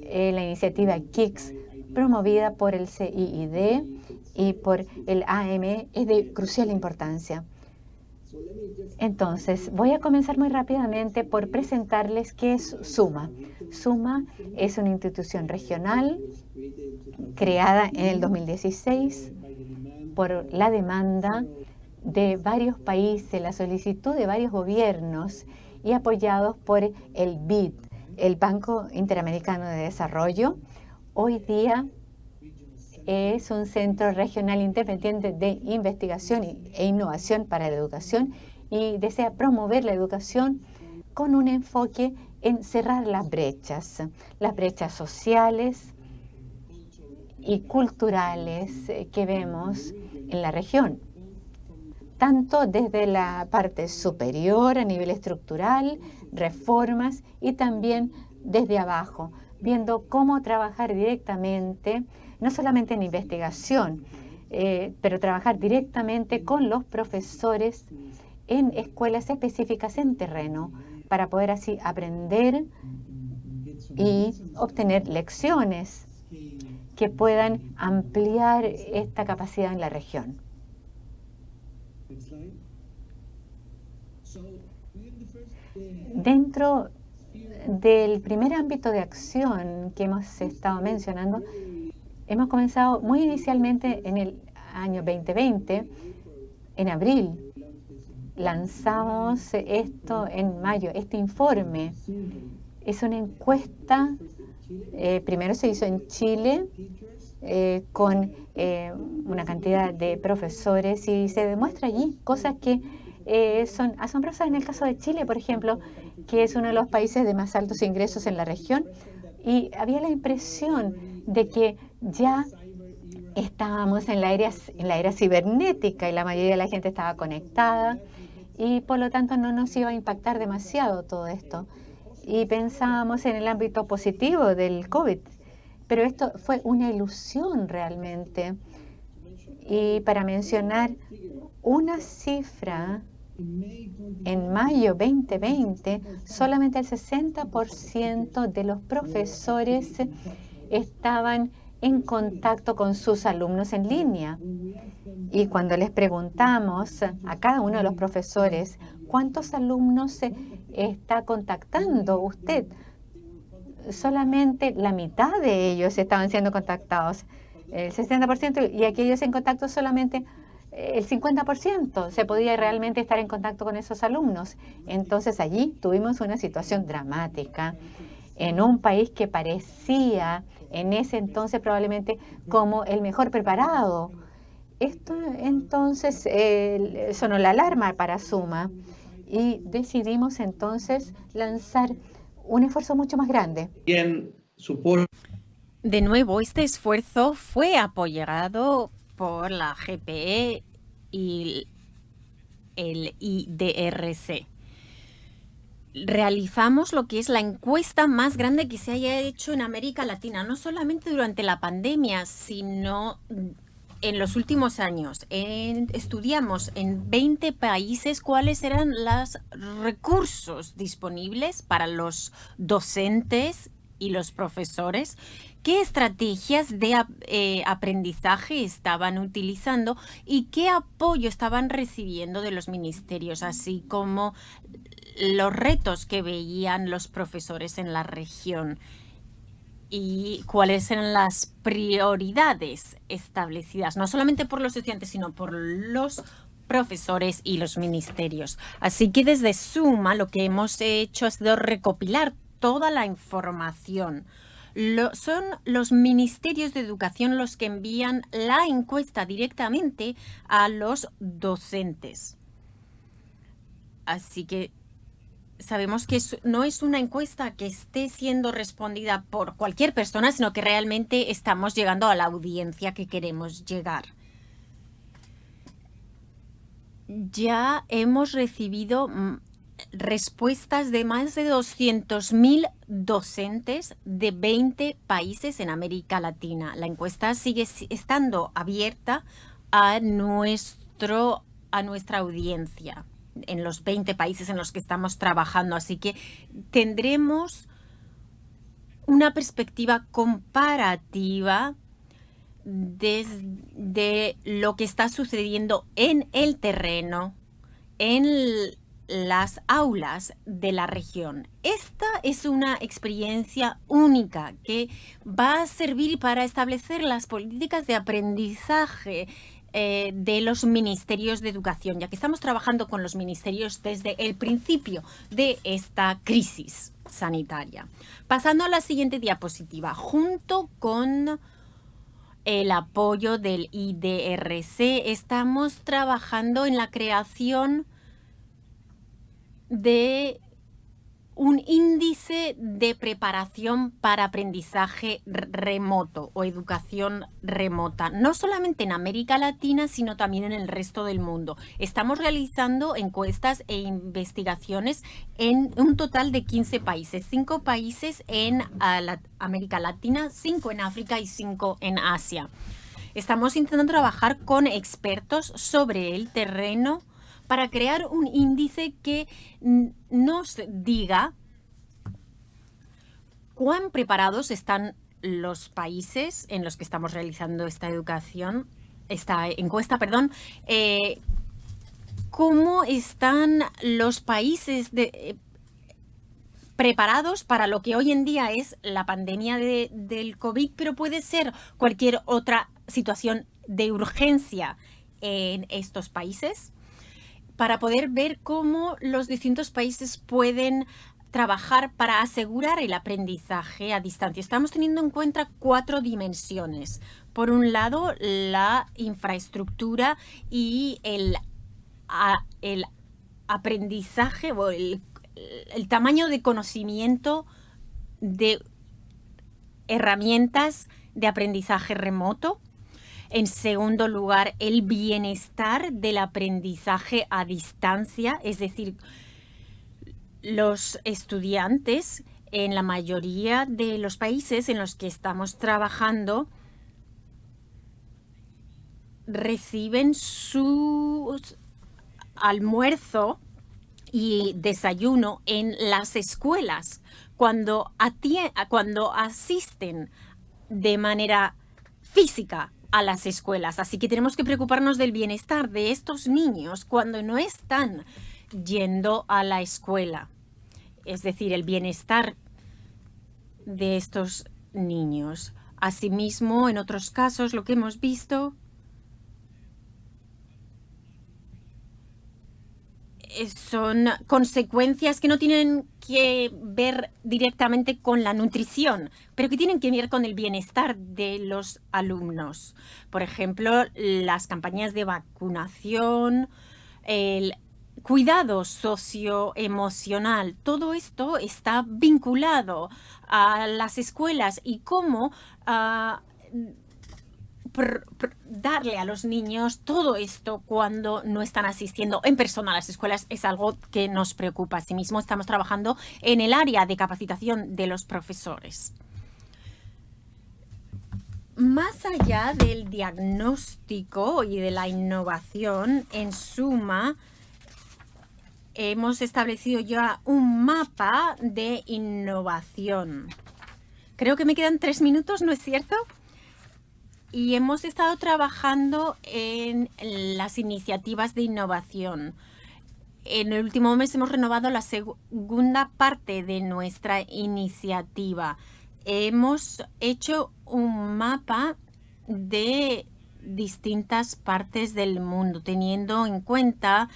la iniciativa KICS, promovida por el CIID y por el AME, es de crucial importancia. Entonces, voy a comenzar muy rápidamente por presentarles qué es SUMA. SUMA es una institución regional creada en el 2016 por la demanda de varios países, la solicitud de varios gobiernos y apoyados por el BID, el Banco Interamericano de Desarrollo. Hoy día es un centro regional independiente de investigación e innovación para la educación y desea promover la educación con un enfoque en cerrar las brechas sociales y culturales que vemos en la región, tanto desde la parte superior a nivel estructural, reformas, y también desde abajo, viendo cómo trabajar directamente, no solamente en investigación, pero trabajar directamente con los profesores en escuelas específicas en terreno, para poder así aprender y obtener lecciones que puedan ampliar esta capacidad en la región. Dentro del primer ámbito de acción que hemos estado mencionando, hemos comenzado muy inicialmente en el año 2020, en abril. Lanzamos esto en mayo. Este informe es una encuesta, primero se hizo en Chile, con una cantidad de profesores, y se demuestra allí cosas que son asombrosas. En el caso de Chile, por ejemplo, que es uno de los países de más altos ingresos en la región, y había la impresión de que ya estábamos en la era cibernética y la mayoría de la gente estaba conectada y por lo tanto no nos iba a impactar demasiado todo esto. Y pensábamos en el ámbito positivo del COVID, pero esto fue una ilusión realmente. Y para mencionar una cifra, en mayo 2020, solamente el 60% de los profesores estaban en contacto con sus alumnos en línea. Y cuando les preguntamos a cada uno de los profesores, ¿cuántos alumnos está contactando usted? Solamente la mitad de ellos estaban siendo contactados, el 60%, y aquellos en contacto solamente el 50% se podía realmente estar en contacto con esos alumnos. Entonces allí tuvimos una situación dramática en un país que parecía en ese entonces probablemente como el mejor preparado. Esto entonces sonó la alarma para SUMA y decidimos entonces lanzar un esfuerzo mucho más grande. De nuevo, este esfuerzo fue apoyado por la GPE y el IDRC. Realizamos lo que es la encuesta más grande que se haya hecho en América Latina, no solamente durante la pandemia, sino en los últimos años. Estudiamos en 20 países cuáles eran los recursos disponibles para los docentes y los profesores, qué estrategias de aprendizaje estaban utilizando y qué apoyo estaban recibiendo de los ministerios, así como los retos que veían los profesores en la región y cuáles eran las prioridades establecidas, no solamente por los estudiantes, sino por los profesores y los ministerios. Así que desde Suma lo que hemos hecho ha sido recopilar toda la información. Son los ministerios de educación los que envían la encuesta directamente a los docentes. Así que sabemos que no es una encuesta que esté siendo respondida por cualquier persona, sino que realmente estamos llegando a la audiencia que queremos llegar. Ya hemos recibido respuestas de más de 200.000 docentes de 20 países en América Latina. La encuesta sigue estando abierta a nuestra audiencia en los 20 países en los que estamos trabajando. Así que tendremos una perspectiva comparativa desde lo que está sucediendo en el terreno, en las aulas de la región. Esta es una experiencia única que va a servir para establecer las políticas de aprendizaje de los ministerios de educación, ya que estamos trabajando con los ministerios desde el principio de esta crisis sanitaria. Pasando a la siguiente diapositiva, junto con el apoyo del IDRC, estamos trabajando en la creación de un índice de preparación para aprendizaje remoto o educación remota, no solamente en América Latina, sino también en el resto del mundo. Estamos realizando encuestas e investigaciones en un total de 15 países, 5 países en América Latina, 5 en África y 5 en Asia. Estamos intentando trabajar con expertos sobre el terreno para crear un índice que nos diga cuán preparados están los países en los que estamos realizando esta encuesta, cómo están los países preparados para lo que hoy en día es la pandemia del COVID, pero puede ser cualquier otra situación de urgencia en estos países, para poder ver cómo los distintos países pueden trabajar para asegurar el aprendizaje a distancia. Estamos teniendo en cuenta 4 dimensiones. Por un lado, la infraestructura y el aprendizaje o el tamaño de conocimiento de herramientas de aprendizaje remoto. En segundo lugar, el bienestar del aprendizaje a distancia, es decir, los estudiantes en la mayoría de los países en los que estamos trabajando reciben su almuerzo y desayuno en las escuelas cuando asisten de manera física a las escuelas. Así que tenemos que preocuparnos del bienestar de estos niños cuando no están yendo a la escuela. Es decir, el bienestar de estos niños. Asimismo, en otros casos, lo que hemos visto son consecuencias que no tienen que ver directamente con la nutrición, pero que tienen que ver con el bienestar de los alumnos. Por ejemplo, las campañas de vacunación, el cuidado socioemocional, todo esto está vinculado a las escuelas y cómo darle a los niños todo esto cuando no están asistiendo en persona a las escuelas es algo que nos preocupa. Asimismo, estamos trabajando en el área de capacitación de los profesores. Más allá del diagnóstico y de la innovación, en Suma, hemos establecido ya un mapa de innovación. Creo que me quedan 3 minutos, ¿no es cierto? Y hemos estado trabajando en las iniciativas de innovación. En el último mes hemos renovado la segunda parte de nuestra iniciativa. Hemos hecho un mapa de distintas partes del mundo, teniendo en cuenta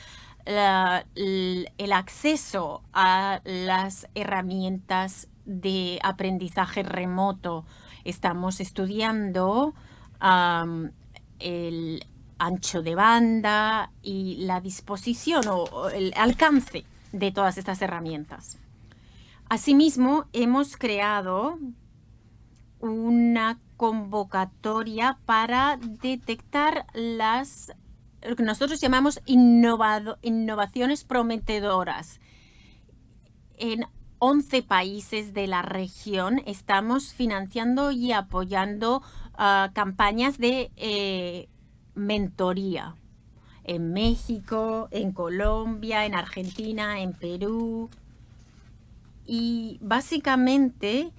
el acceso a las herramientas de aprendizaje remoto. Estamos estudiando el ancho de banda y la disposición o el alcance de todas estas herramientas. Asimismo, hemos creado una convocatoria para detectar lo que nosotros llamamos innovaciones prometedoras. En 11 países de la región estamos financiando y apoyando campañas de mentoría. En México, en Colombia, en Argentina, en Perú. Y básicamente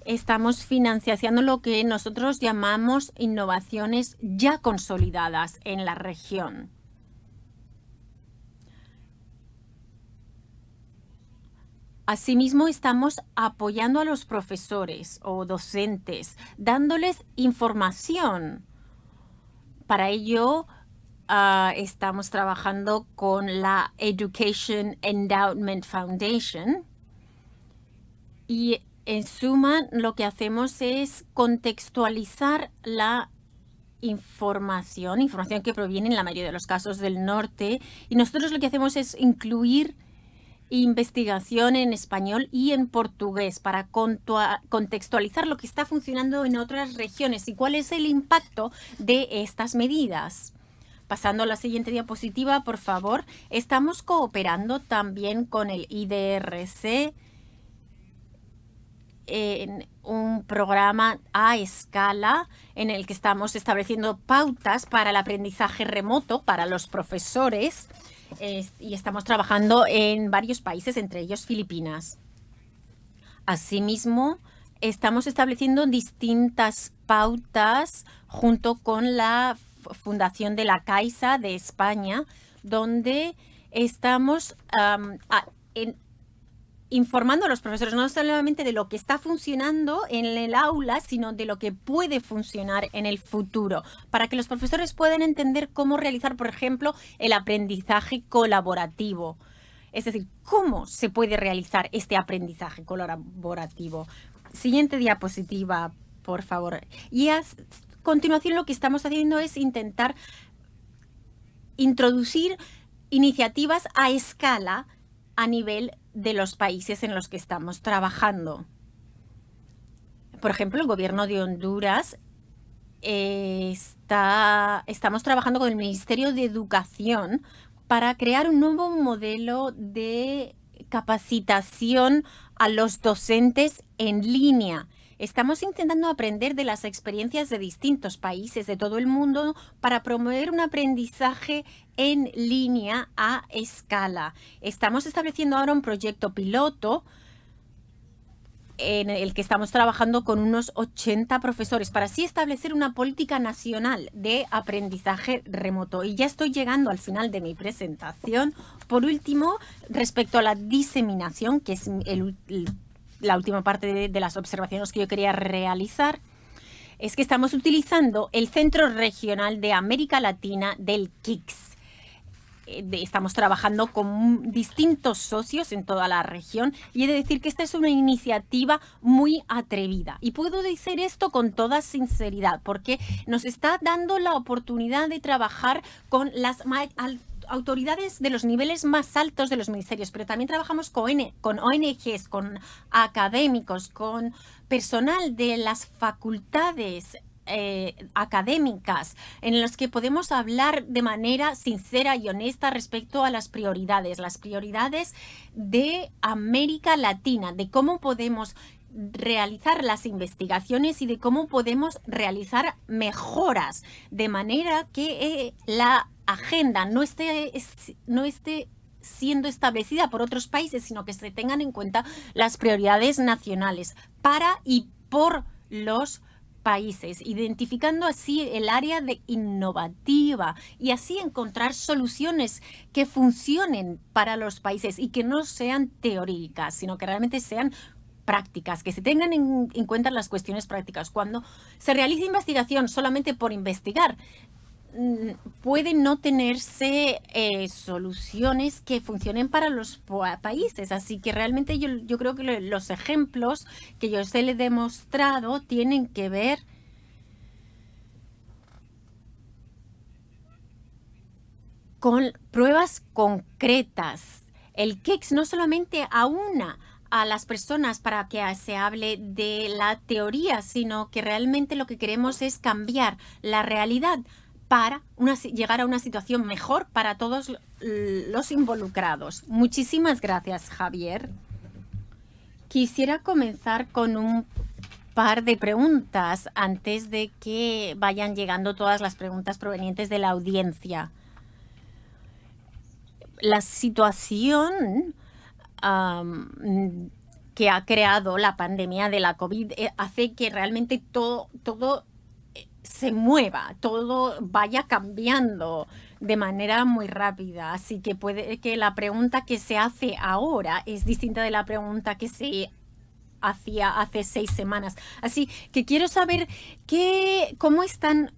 estamos financiando lo que nosotros llamamos innovaciones ya consolidadas en la región. Asimismo, estamos apoyando a los profesores o docentes, dándoles información. Para ello, estamos trabajando con la Education Endowment Foundation. Y en suma, lo que hacemos es contextualizar la información que proviene en la mayoría de los casos del norte. Y nosotros lo que hacemos es incluir investigación en español y en portugués para contextualizar lo que está funcionando en otras regiones y cuál es el impacto de estas medidas. Pasando a la siguiente diapositiva, por favor. Estamos cooperando también con el IDRC en un programa a escala en el que estamos estableciendo pautas para el aprendizaje remoto para los profesores y estamos trabajando en varios países, entre ellos Filipinas. Asimismo, estamos estableciendo distintas pautas junto con la Fundación de la Caixa de España, donde estamos informando a los profesores no solamente de lo que está funcionando en el aula, sino de lo que puede funcionar en el futuro, para que los profesores puedan entender cómo realizar, por ejemplo, el aprendizaje colaborativo. Es decir, cómo se puede realizar este aprendizaje colaborativo. Siguiente diapositiva, por favor. Y a continuación lo que estamos haciendo es intentar introducir iniciativas a escala a nivel de los países en los que estamos trabajando. Por ejemplo, el gobierno de Honduras estamos trabajando con el Ministerio de Educación para crear un nuevo modelo de capacitación a los docentes en línea. Estamos intentando aprender de las experiencias de distintos países de todo el mundo para promover un aprendizaje en línea a escala. Estamos estableciendo ahora un proyecto piloto en el que estamos trabajando con unos 80 profesores para así establecer una política nacional de aprendizaje remoto. Y ya estoy llegando al final de mi presentación. Por último, respecto a la diseminación, que es la última parte de las observaciones que yo quería realizar, es que estamos utilizando el Centro Regional de América Latina del KICS. Estamos trabajando con distintos socios en toda la región y he de decir que esta es una iniciativa muy atrevida. Y puedo decir esto con toda sinceridad porque nos está dando la oportunidad de trabajar con las autoridades de los niveles más altos de los ministerios, pero también trabajamos con ONGs, con académicos, con personal de las facultades académicas, en los que podemos hablar de manera sincera y honesta respecto a las prioridades de América Latina, de cómo podemos realizar las investigaciones y de cómo podemos realizar mejoras, de manera que la agenda no esté siendo establecida por otros países, sino que se tengan en cuenta las prioridades nacionales para y por los países, identificando así el área de innovativa y así encontrar soluciones que funcionen para los países y que no sean teóricas, sino que realmente sean prácticas, que se tengan en cuenta las cuestiones prácticas. Cuando se realiza investigación solamente por investigar, puede no tenerse soluciones que funcionen para los países. Así que realmente yo creo que los ejemplos que yo se le he demostrado tienen que ver con pruebas concretas. El KEX no solamente aúna a las personas para que se hable de la teoría, sino que realmente lo que queremos es cambiar la realidad para llegar a una situación mejor para todos los involucrados. Muchísimas gracias, Javier. Quisiera comenzar con un par de preguntas antes de que vayan llegando todas las preguntas provenientes de la audiencia. La situación que ha creado la pandemia de la COVID hace que realmente todo se mueva, todo vaya cambiando de manera muy rápida. Así que puede que la pregunta que se hace ahora es distinta de la pregunta que se hacía hace 6 semanas. Así que quiero saber cómo están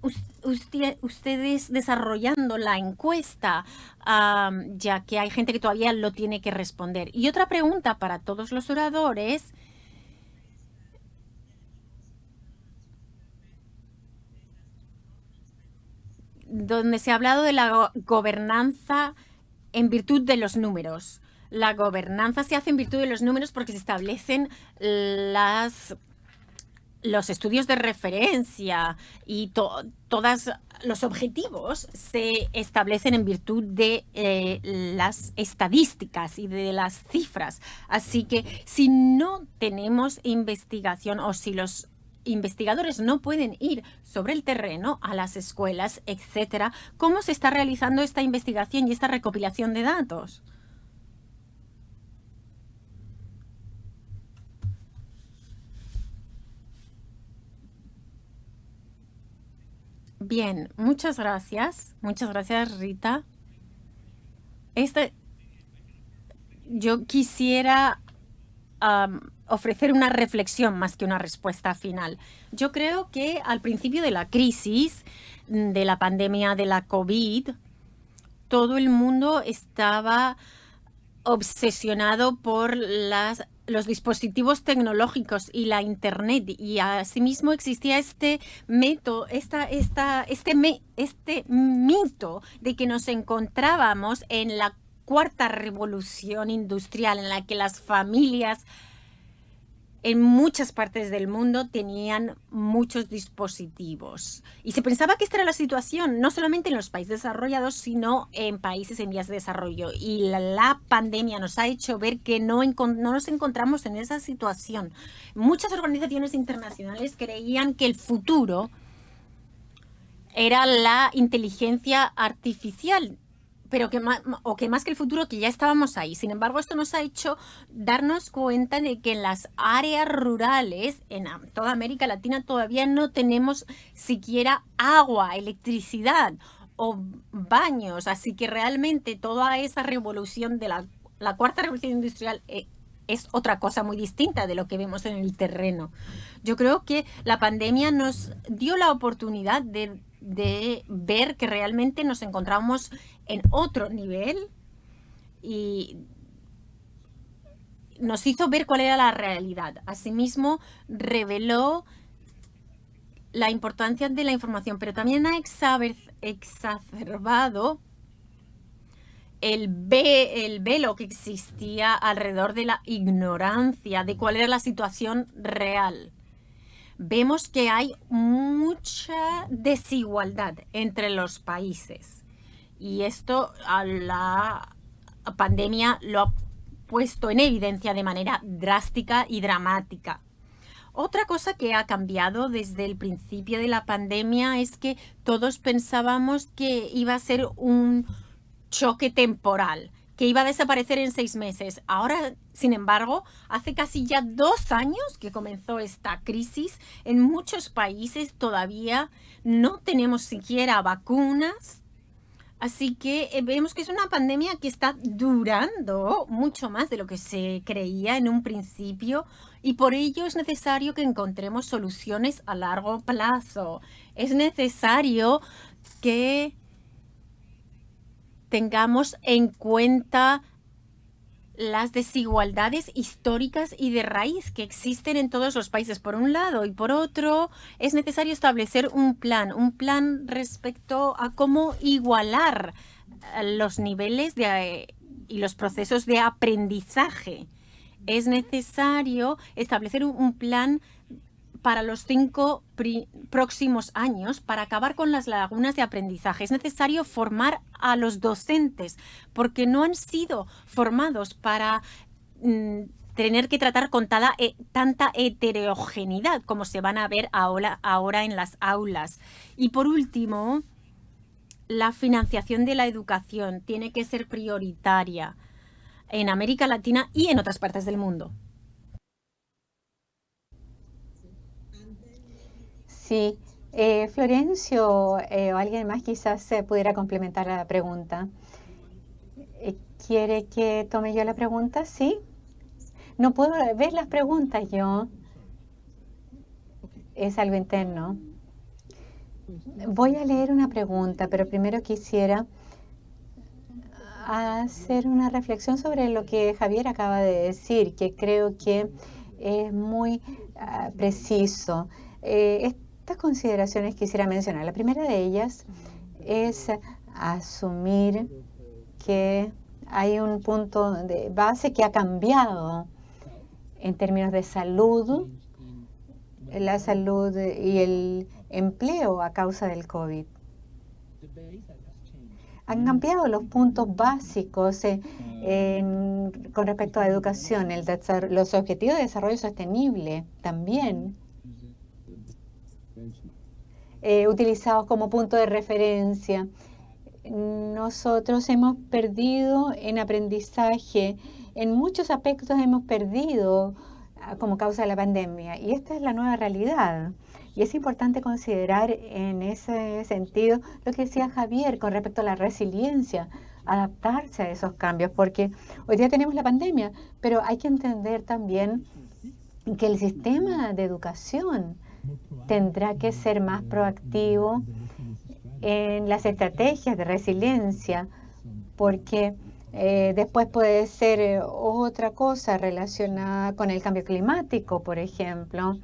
ustedes desarrollando la encuesta, ya que hay gente que todavía lo tiene que responder. Y otra pregunta para todos los oradores. Donde se ha hablado de la gobernanza en virtud de los números. La gobernanza se hace en virtud de los números porque se establecen los estudios de referencia y todos los objetivos se establecen en virtud de las estadísticas y de las cifras. Así que si no tenemos investigación o si los investigadores no pueden ir sobre el terreno a las escuelas, etcétera, ¿cómo se está realizando esta investigación y esta recopilación de datos? Bien, muchas gracias. Muchas gracias, Rita. Yo quisiera ofrecer una reflexión más que una respuesta final. Yo creo que al principio de la crisis, de la pandemia de la COVID, todo el mundo estaba obsesionado por los dispositivos tecnológicos y la Internet, y asimismo existía este mito de que nos encontrábamos en la cuarta revolución industrial, en la que las familias en muchas partes del mundo tenían muchos dispositivos. Y se pensaba que esta era la situación, no solamente en los países desarrollados, sino en países en vías de desarrollo. Y la pandemia nos ha hecho ver que no nos encontramos en esa situación. Muchas organizaciones internacionales creían que el futuro era la inteligencia artificial, pero que más que el futuro, que ya estábamos ahí. Sin embargo, esto nos ha hecho darnos cuenta de que en las áreas rurales, en toda América Latina, todavía no tenemos siquiera agua, electricidad o baños. Así que realmente toda esa revolución de la cuarta revolución industrial es otra cosa muy distinta de lo que vemos en el terreno. Yo creo que la pandemia nos dio la oportunidad de ver que realmente nos encontramos en otro nivel y nos hizo ver cuál era la realidad. Asimismo, reveló la importancia de la información, pero también ha exacerbado el velo que existía alrededor de la ignorancia de cuál era la situación real. Vemos que hay mucha desigualdad entre los países y esto a la pandemia lo ha puesto en evidencia de manera drástica y dramática. Otra cosa que ha cambiado desde el principio de la pandemia es que todos pensábamos que iba a ser un choque temporal, que iba a desaparecer en 6 meses. Ahora, sin embargo, hace casi ya 2 años que comenzó esta crisis. En muchos países todavía no tenemos siquiera vacunas. Así que vemos que es una pandemia que está durando mucho más de lo que se creía en un principio y por ello es necesario que encontremos soluciones a largo plazo. Es necesario que tengamos en cuenta las desigualdades históricas y de raíz que existen en todos los países, por un lado, y por otro, es necesario establecer un plan respecto a cómo igualar los niveles y los procesos de aprendizaje. Es necesario establecer un plan para los 5 próximos años para acabar con las lagunas de aprendizaje. Es necesario formar a los docentes porque no han sido formados para tener que tratar con tanta heterogeneidad como se van a ver ahora en las aulas. Y por último, la financiación de la educación tiene que ser prioritaria en América Latina y en otras partes del mundo. Sí, Florencio o alguien más quizás pudiera complementar la pregunta. ¿Quiere que tome yo la pregunta? Sí. No puedo ver las preguntas yo. Es algo interno. Voy a leer una pregunta, pero primero quisiera hacer una reflexión sobre lo que Javier acaba de decir, que creo que es muy preciso. Estas consideraciones quisiera mencionar. La primera de ellas es asumir que hay un punto de base que ha cambiado en términos de salud, la salud y el empleo a causa del COVID. Han cambiado los puntos básicos con respecto a educación, los objetivos de desarrollo sostenible también utilizados como punto de referencia. Nosotros hemos perdido en aprendizaje, en muchos aspectos hemos perdido como causa de la pandemia, y esta es la nueva realidad. Y es importante considerar en ese sentido lo que decía Javier con respecto a la resiliencia, adaptarse a esos cambios, porque hoy día tenemos la pandemia, pero hay que entender también que el sistema de educación tendrá que ser más proactivo en las estrategias de resiliencia, porque después puede ser otra cosa relacionada con el cambio climático, por ejemplo,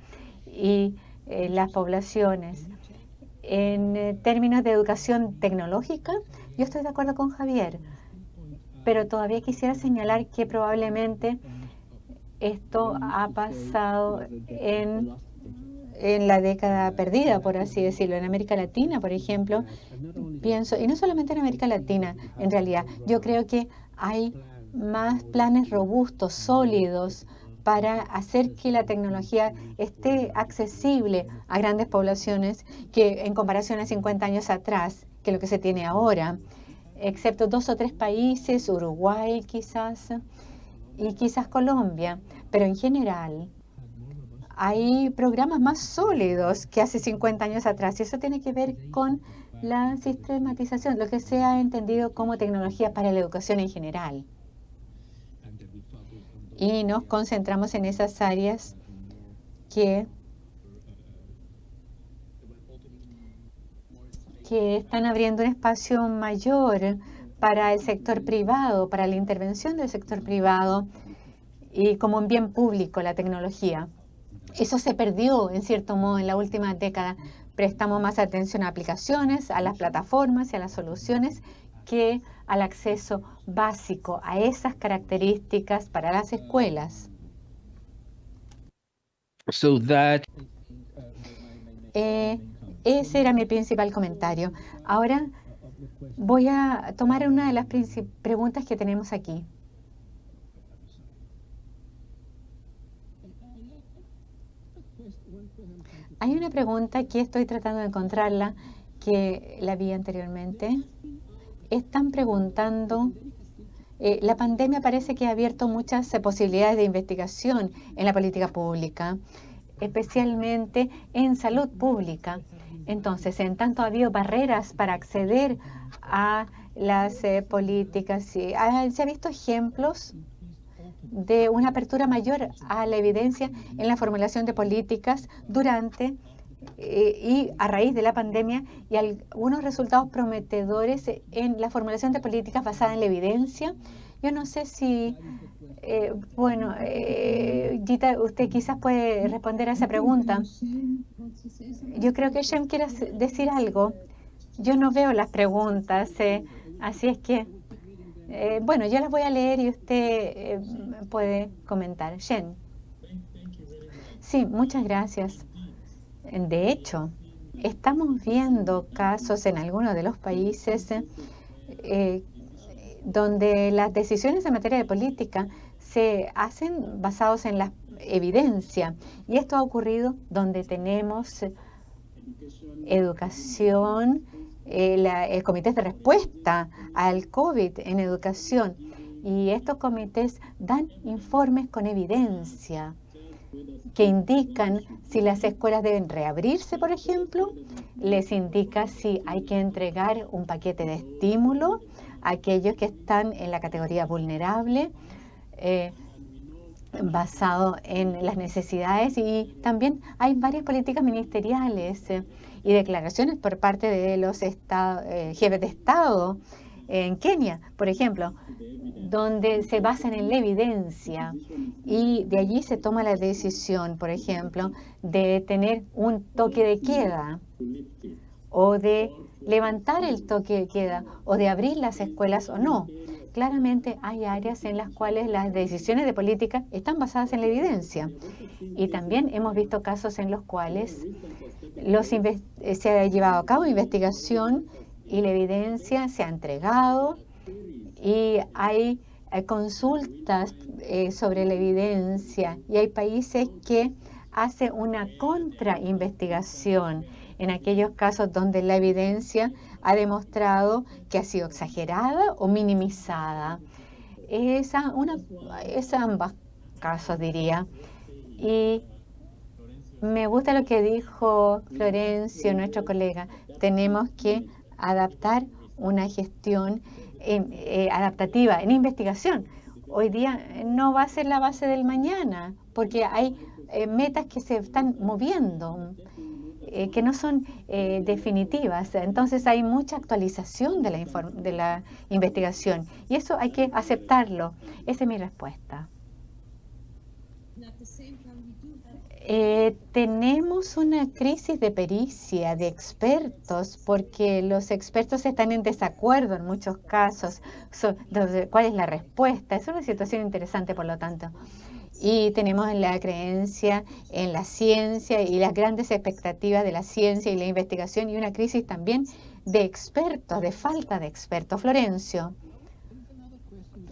y las poblaciones. En términos de educación tecnológica, yo estoy de acuerdo con Javier, pero todavía quisiera señalar que probablemente esto ha pasado en la década perdida, por así decirlo. En América Latina, por ejemplo, pienso, y no solamente en América Latina, en realidad, yo creo que hay más planes robustos, sólidos, para hacer que la tecnología esté accesible a grandes poblaciones que en comparación a 50 años atrás, que lo que se tiene ahora, excepto 2 o 3 países, Uruguay quizás, y quizás Colombia, pero en general hay programas más sólidos que hace 50 años atrás, y eso tiene que ver con la sistematización, lo que se ha entendido como tecnología para la educación en general. Y nos concentramos en esas áreas que están abriendo un espacio mayor para el sector privado, para la intervención del sector privado y como un bien público la tecnología. Eso se perdió, en cierto modo, en la última década. Prestamos más atención a aplicaciones, a las plataformas y a las soluciones que al acceso básico a esas características para las escuelas. Ese era mi principal comentario. Ahora voy a tomar una de las preguntas que tenemos aquí. Hay una pregunta que estoy tratando de encontrarla, que la vi anteriormente. Están preguntando, la pandemia parece que ha abierto muchas posibilidades de investigación en la política pública, especialmente en salud pública. Entonces, en tanto ha habido barreras para acceder a las políticas, ¿se ha visto ejemplos de una apertura mayor a la evidencia en la formulación de políticas durante y a raíz de la pandemia y algunos resultados prometedores en la formulación de políticas basadas en la evidencia. Yo no sé si, Gita, usted quizás puede responder a esa pregunta. Yo creo que Shem quiere decir algo. Yo no veo las preguntas, así es que, bueno, yo las voy a leer y usted puede comentar. Shem. Sí, muchas gracias. De hecho, estamos viendo casos en algunos de los países donde las decisiones en materia de política se hacen basados en la evidencia. Y esto ha ocurrido donde tenemos educación, el comité de respuesta al COVID en educación. Y estos comités dan informes con evidencia que indican si las escuelas deben reabrirse, por ejemplo, les indica si hay que entregar un paquete de estímulo a aquellos que están en la categoría vulnerable, basado en las necesidades, y también hay varias políticas ministeriales y declaraciones por parte de los jefes de Estado en Kenia, por ejemplo, donde se basan en la evidencia y de allí se toma la decisión, por ejemplo, de tener un toque de queda o de levantar el toque de queda o de abrir las escuelas o no. Claramente hay áreas en las cuales las decisiones de política están basadas en la evidencia. Y también hemos visto casos en los cuales se ha llevado a cabo investigación y la evidencia se ha entregado y hay consultas sobre la evidencia, y hay países que hacen una contrainvestigación en aquellos casos donde la evidencia ha demostrado que ha sido exagerada o minimizada. Es ambos casos, diría. Y me gusta lo que dijo Florencio, nuestro colega. Tenemos que adaptar una gestión adaptativa en investigación. Hoy día no va a ser la base del mañana, porque hay metas que se están moviendo, que no son definitivas. Entonces hay mucha actualización de la investigación y eso hay que aceptarlo. Esa es mi respuesta. Tenemos una crisis de pericia, de expertos, porque los expertos están en desacuerdo en muchos casos sobre cuál es la respuesta. Es una situación interesante, por lo tanto. Y tenemos la creencia en la ciencia y las grandes expectativas de la ciencia y la investigación, y una crisis también de expertos, de falta de expertos. Florencio,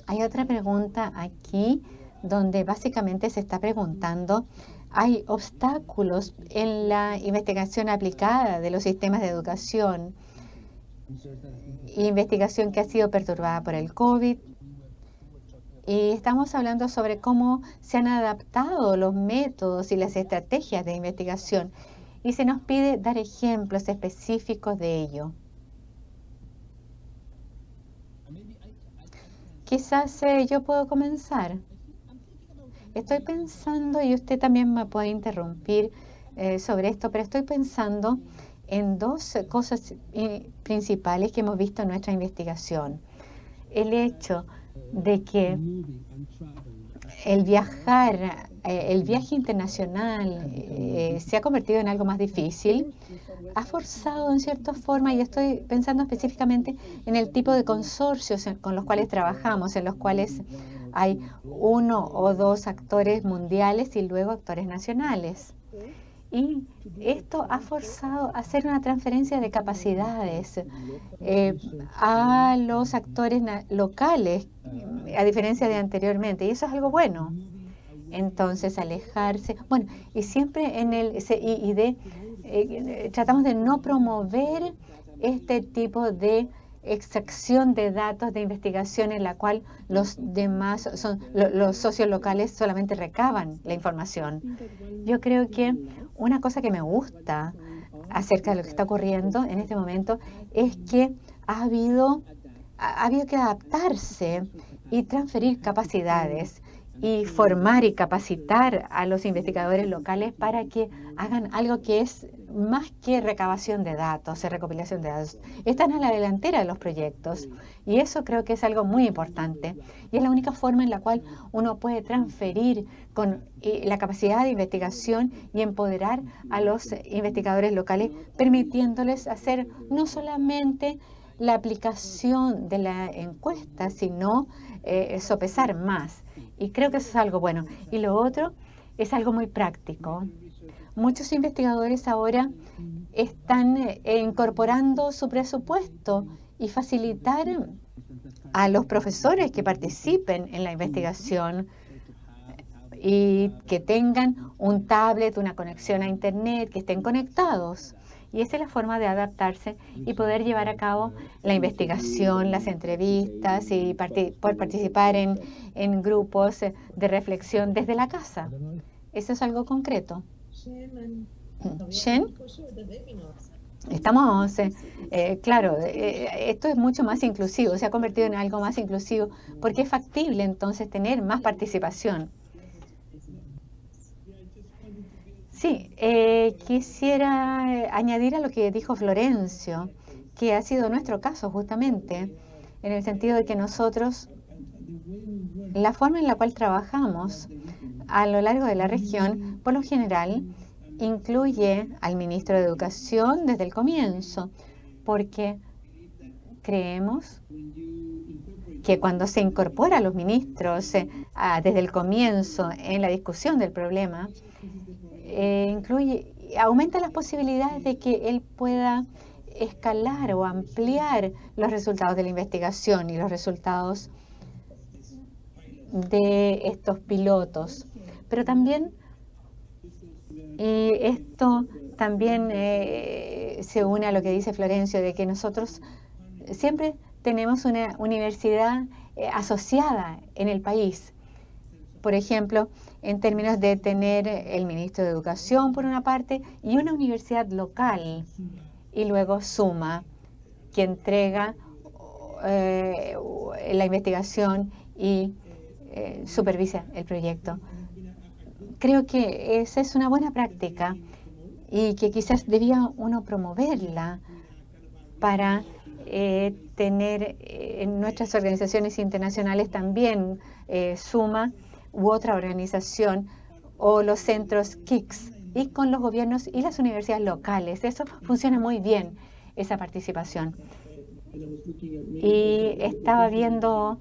hay otra pregunta aquí donde básicamente se está preguntando: hay obstáculos en la investigación aplicada de los sistemas de educación, investigación que ha sido perturbada por el COVID. Y estamos hablando sobre cómo se han adaptado los métodos y las estrategias de investigación. Y se nos pide dar ejemplos específicos de ello. Quizás yo puedo comenzar. Estoy pensando, y usted también me puede interrumpir sobre esto, pero estoy pensando en dos cosas principales que hemos visto en nuestra investigación. El hecho de que el viaje internacional se ha convertido en algo más difícil, ha forzado en cierta forma, y estoy pensando específicamente en el tipo de consorcios con los cuales trabajamos, en los cuales hay uno o dos actores mundiales y luego actores nacionales. Y esto ha forzado a hacer una transferencia de capacidades a los actores locales, a diferencia de anteriormente, y eso es algo bueno. Entonces, alejarse, bueno, y siempre tratamos de no promover este tipo de extracción de datos de investigación en la cual los demás los socios locales solamente recaban la información. Yo creo que una cosa que me gusta acerca de lo que está ocurriendo en este momento es que ha habido que adaptarse y transferir capacidades. y formar y capacitar a los investigadores locales para que hagan algo que es más que recabación de datos, recopilación de datos. Están a la delantera de los proyectos y eso creo que es algo muy importante. Y es la única forma en la cual uno puede transferir con la capacidad de investigación y empoderar a los investigadores locales, permitiéndoles hacer no solamente la aplicación de la encuesta, sino sopesar más. Y creo que eso es algo bueno. Y lo otro es algo muy práctico. Muchos investigadores ahora están incorporando su presupuesto y facilitar a los profesores que participen en la investigación y que tengan un tablet, una conexión a Internet, que estén conectados. Y esa es la forma de adaptarse y poder llevar a cabo la investigación, las entrevistas y poder participar en grupos de reflexión desde la casa. Eso es algo concreto. Shen, estamos, claro, esto es mucho más inclusivo, se ha convertido en algo más inclusivo porque es factible entonces tener más participación. Sí, quisiera añadir a lo que dijo Florencio, que ha sido nuestro caso justamente, en el sentido de que nosotros, la forma en la cual trabajamos a lo largo de la región, por lo general, incluye al ministro de Educación desde el comienzo, porque creemos que cuando se incorpora a los ministros desde el comienzo en la discusión del problema, aumenta las posibilidades de que él pueda escalar o ampliar los resultados de la investigación y los resultados de estos pilotos. Pero también, y esto también se une a lo que dice Florencio, de que nosotros siempre tenemos una universidad asociada en el país. Por ejemplo, en términos de tener el ministro de Educación por una parte y una universidad local, y luego SUMA, que entrega la investigación y supervisa el proyecto. Creo que esa es una buena práctica y que quizás debía uno promoverla para tener en nuestras organizaciones internacionales también SUMA u otra organización o los centros KICS y con los gobiernos y las universidades locales. Eso funciona muy bien, esa participación. Y estaba viendo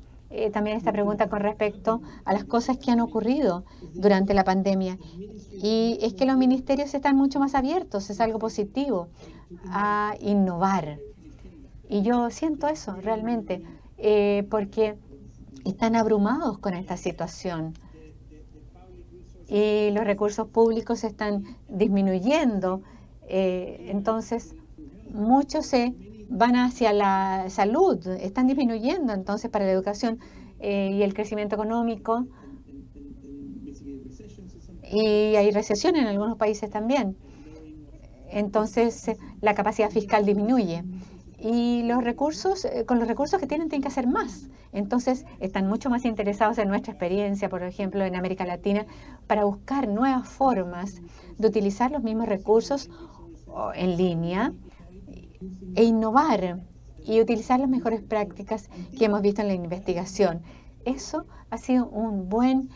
también esta pregunta con respecto a las cosas que han ocurrido durante la pandemia. Y es que los ministerios están mucho más abiertos, es algo positivo, a innovar. Y yo siento eso realmente, porque están abrumados con esta situación. Y los recursos públicos están disminuyendo. Entonces, muchos se van hacia la salud, están disminuyendo entonces para la educación y el crecimiento económico. Y hay recesión en algunos países también. Entonces, la capacidad fiscal disminuye. Y los recursos, con los recursos que tienen que hacer más. Entonces, están mucho más interesados en nuestra experiencia, por ejemplo, en América Latina, para buscar nuevas formas de utilizar los mismos recursos en línea e innovar y utilizar las mejores prácticas que hemos visto en la investigación. Eso ha sido un buen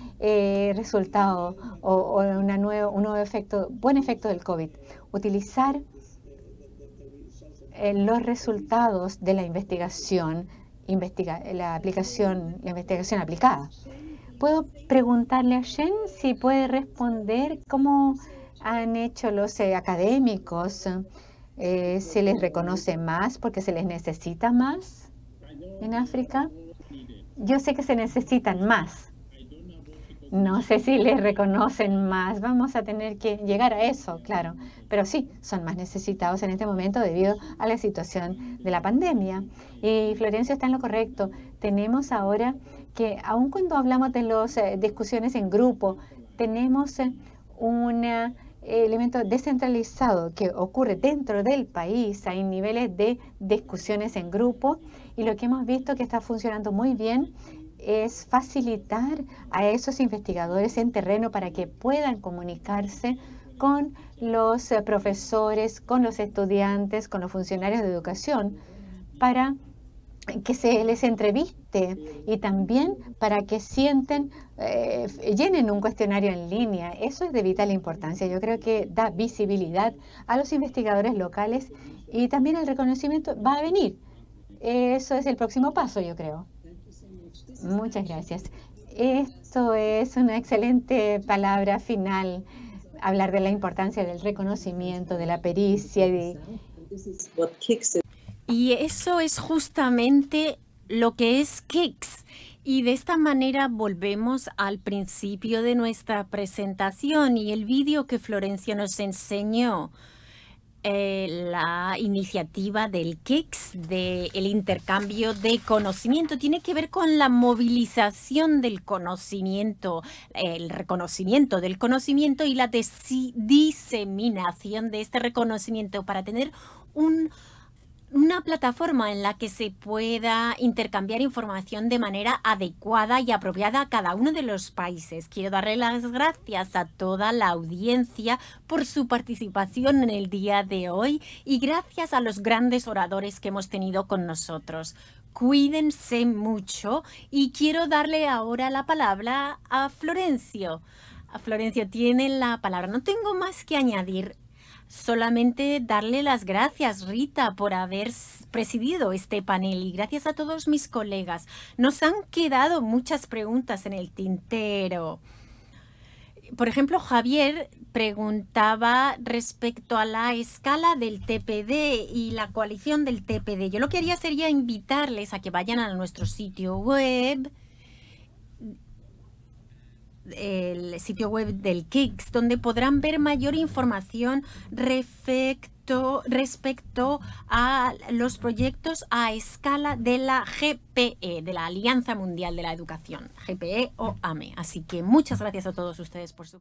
resultado o un nuevo efecto, buen efecto del COVID. Utilizar los resultados de la investigación, la investigación aplicada. ¿Puedo preguntarle a Shen si puede responder cómo han hecho los académicos? ¿Se les reconoce más porque se les necesita más en África? Yo sé que se necesitan más. No sé si les reconocen más. Vamos a tener que llegar a eso, claro. Pero sí, son más necesitados en este momento debido a la situación de la pandemia. Y Florencio está en lo correcto. Tenemos ahora que, aun cuando hablamos de las discusiones en grupo, tenemos un elemento descentralizado que ocurre dentro del país. Hay niveles de discusiones en grupo y lo que hemos visto que está funcionando muy bien es facilitar a esos investigadores en terreno para que puedan comunicarse con los profesores, con los estudiantes, con los funcionarios de educación, para que se les entreviste y también para que llenen un cuestionario en línea. Eso es de vital importancia. Yo creo que da visibilidad a los investigadores locales y también el reconocimiento va a venir. Eso es el próximo paso, yo creo. Muchas gracias. Esto es una excelente palabra final, hablar de la importancia del reconocimiento, de la pericia. Y eso es justamente lo que es KICS. Y de esta manera volvemos al principio de nuestra presentación y el vídeo que Florencia nos enseñó. La iniciativa del KICS, del intercambio de conocimiento, tiene que ver con la movilización del conocimiento, el reconocimiento del conocimiento y la diseminación de este reconocimiento para tener una plataforma en la que se pueda intercambiar información de manera adecuada y apropiada a cada uno de los países. Quiero darle las gracias a toda la audiencia por su participación en el día de hoy y gracias a los grandes oradores que hemos tenido con nosotros. Cuídense mucho y quiero darle ahora la palabra a Florencio. Florencio tiene la palabra. No tengo más que añadir. Solamente darle las gracias, Rita, por haber presidido este panel y gracias a todos mis colegas. Nos han quedado muchas preguntas en el tintero. Por ejemplo, Javier preguntaba respecto a la escala del TPD y la coalición del TPD. Yo lo que haría sería invitarles a que vayan a nuestro sitio web, el sitio web del KICS, donde podrán ver mayor información respecto a los proyectos a escala de la GPE, de la Alianza Mundial de la Educación, GPE o AME. Así que muchas gracias a todos ustedes por su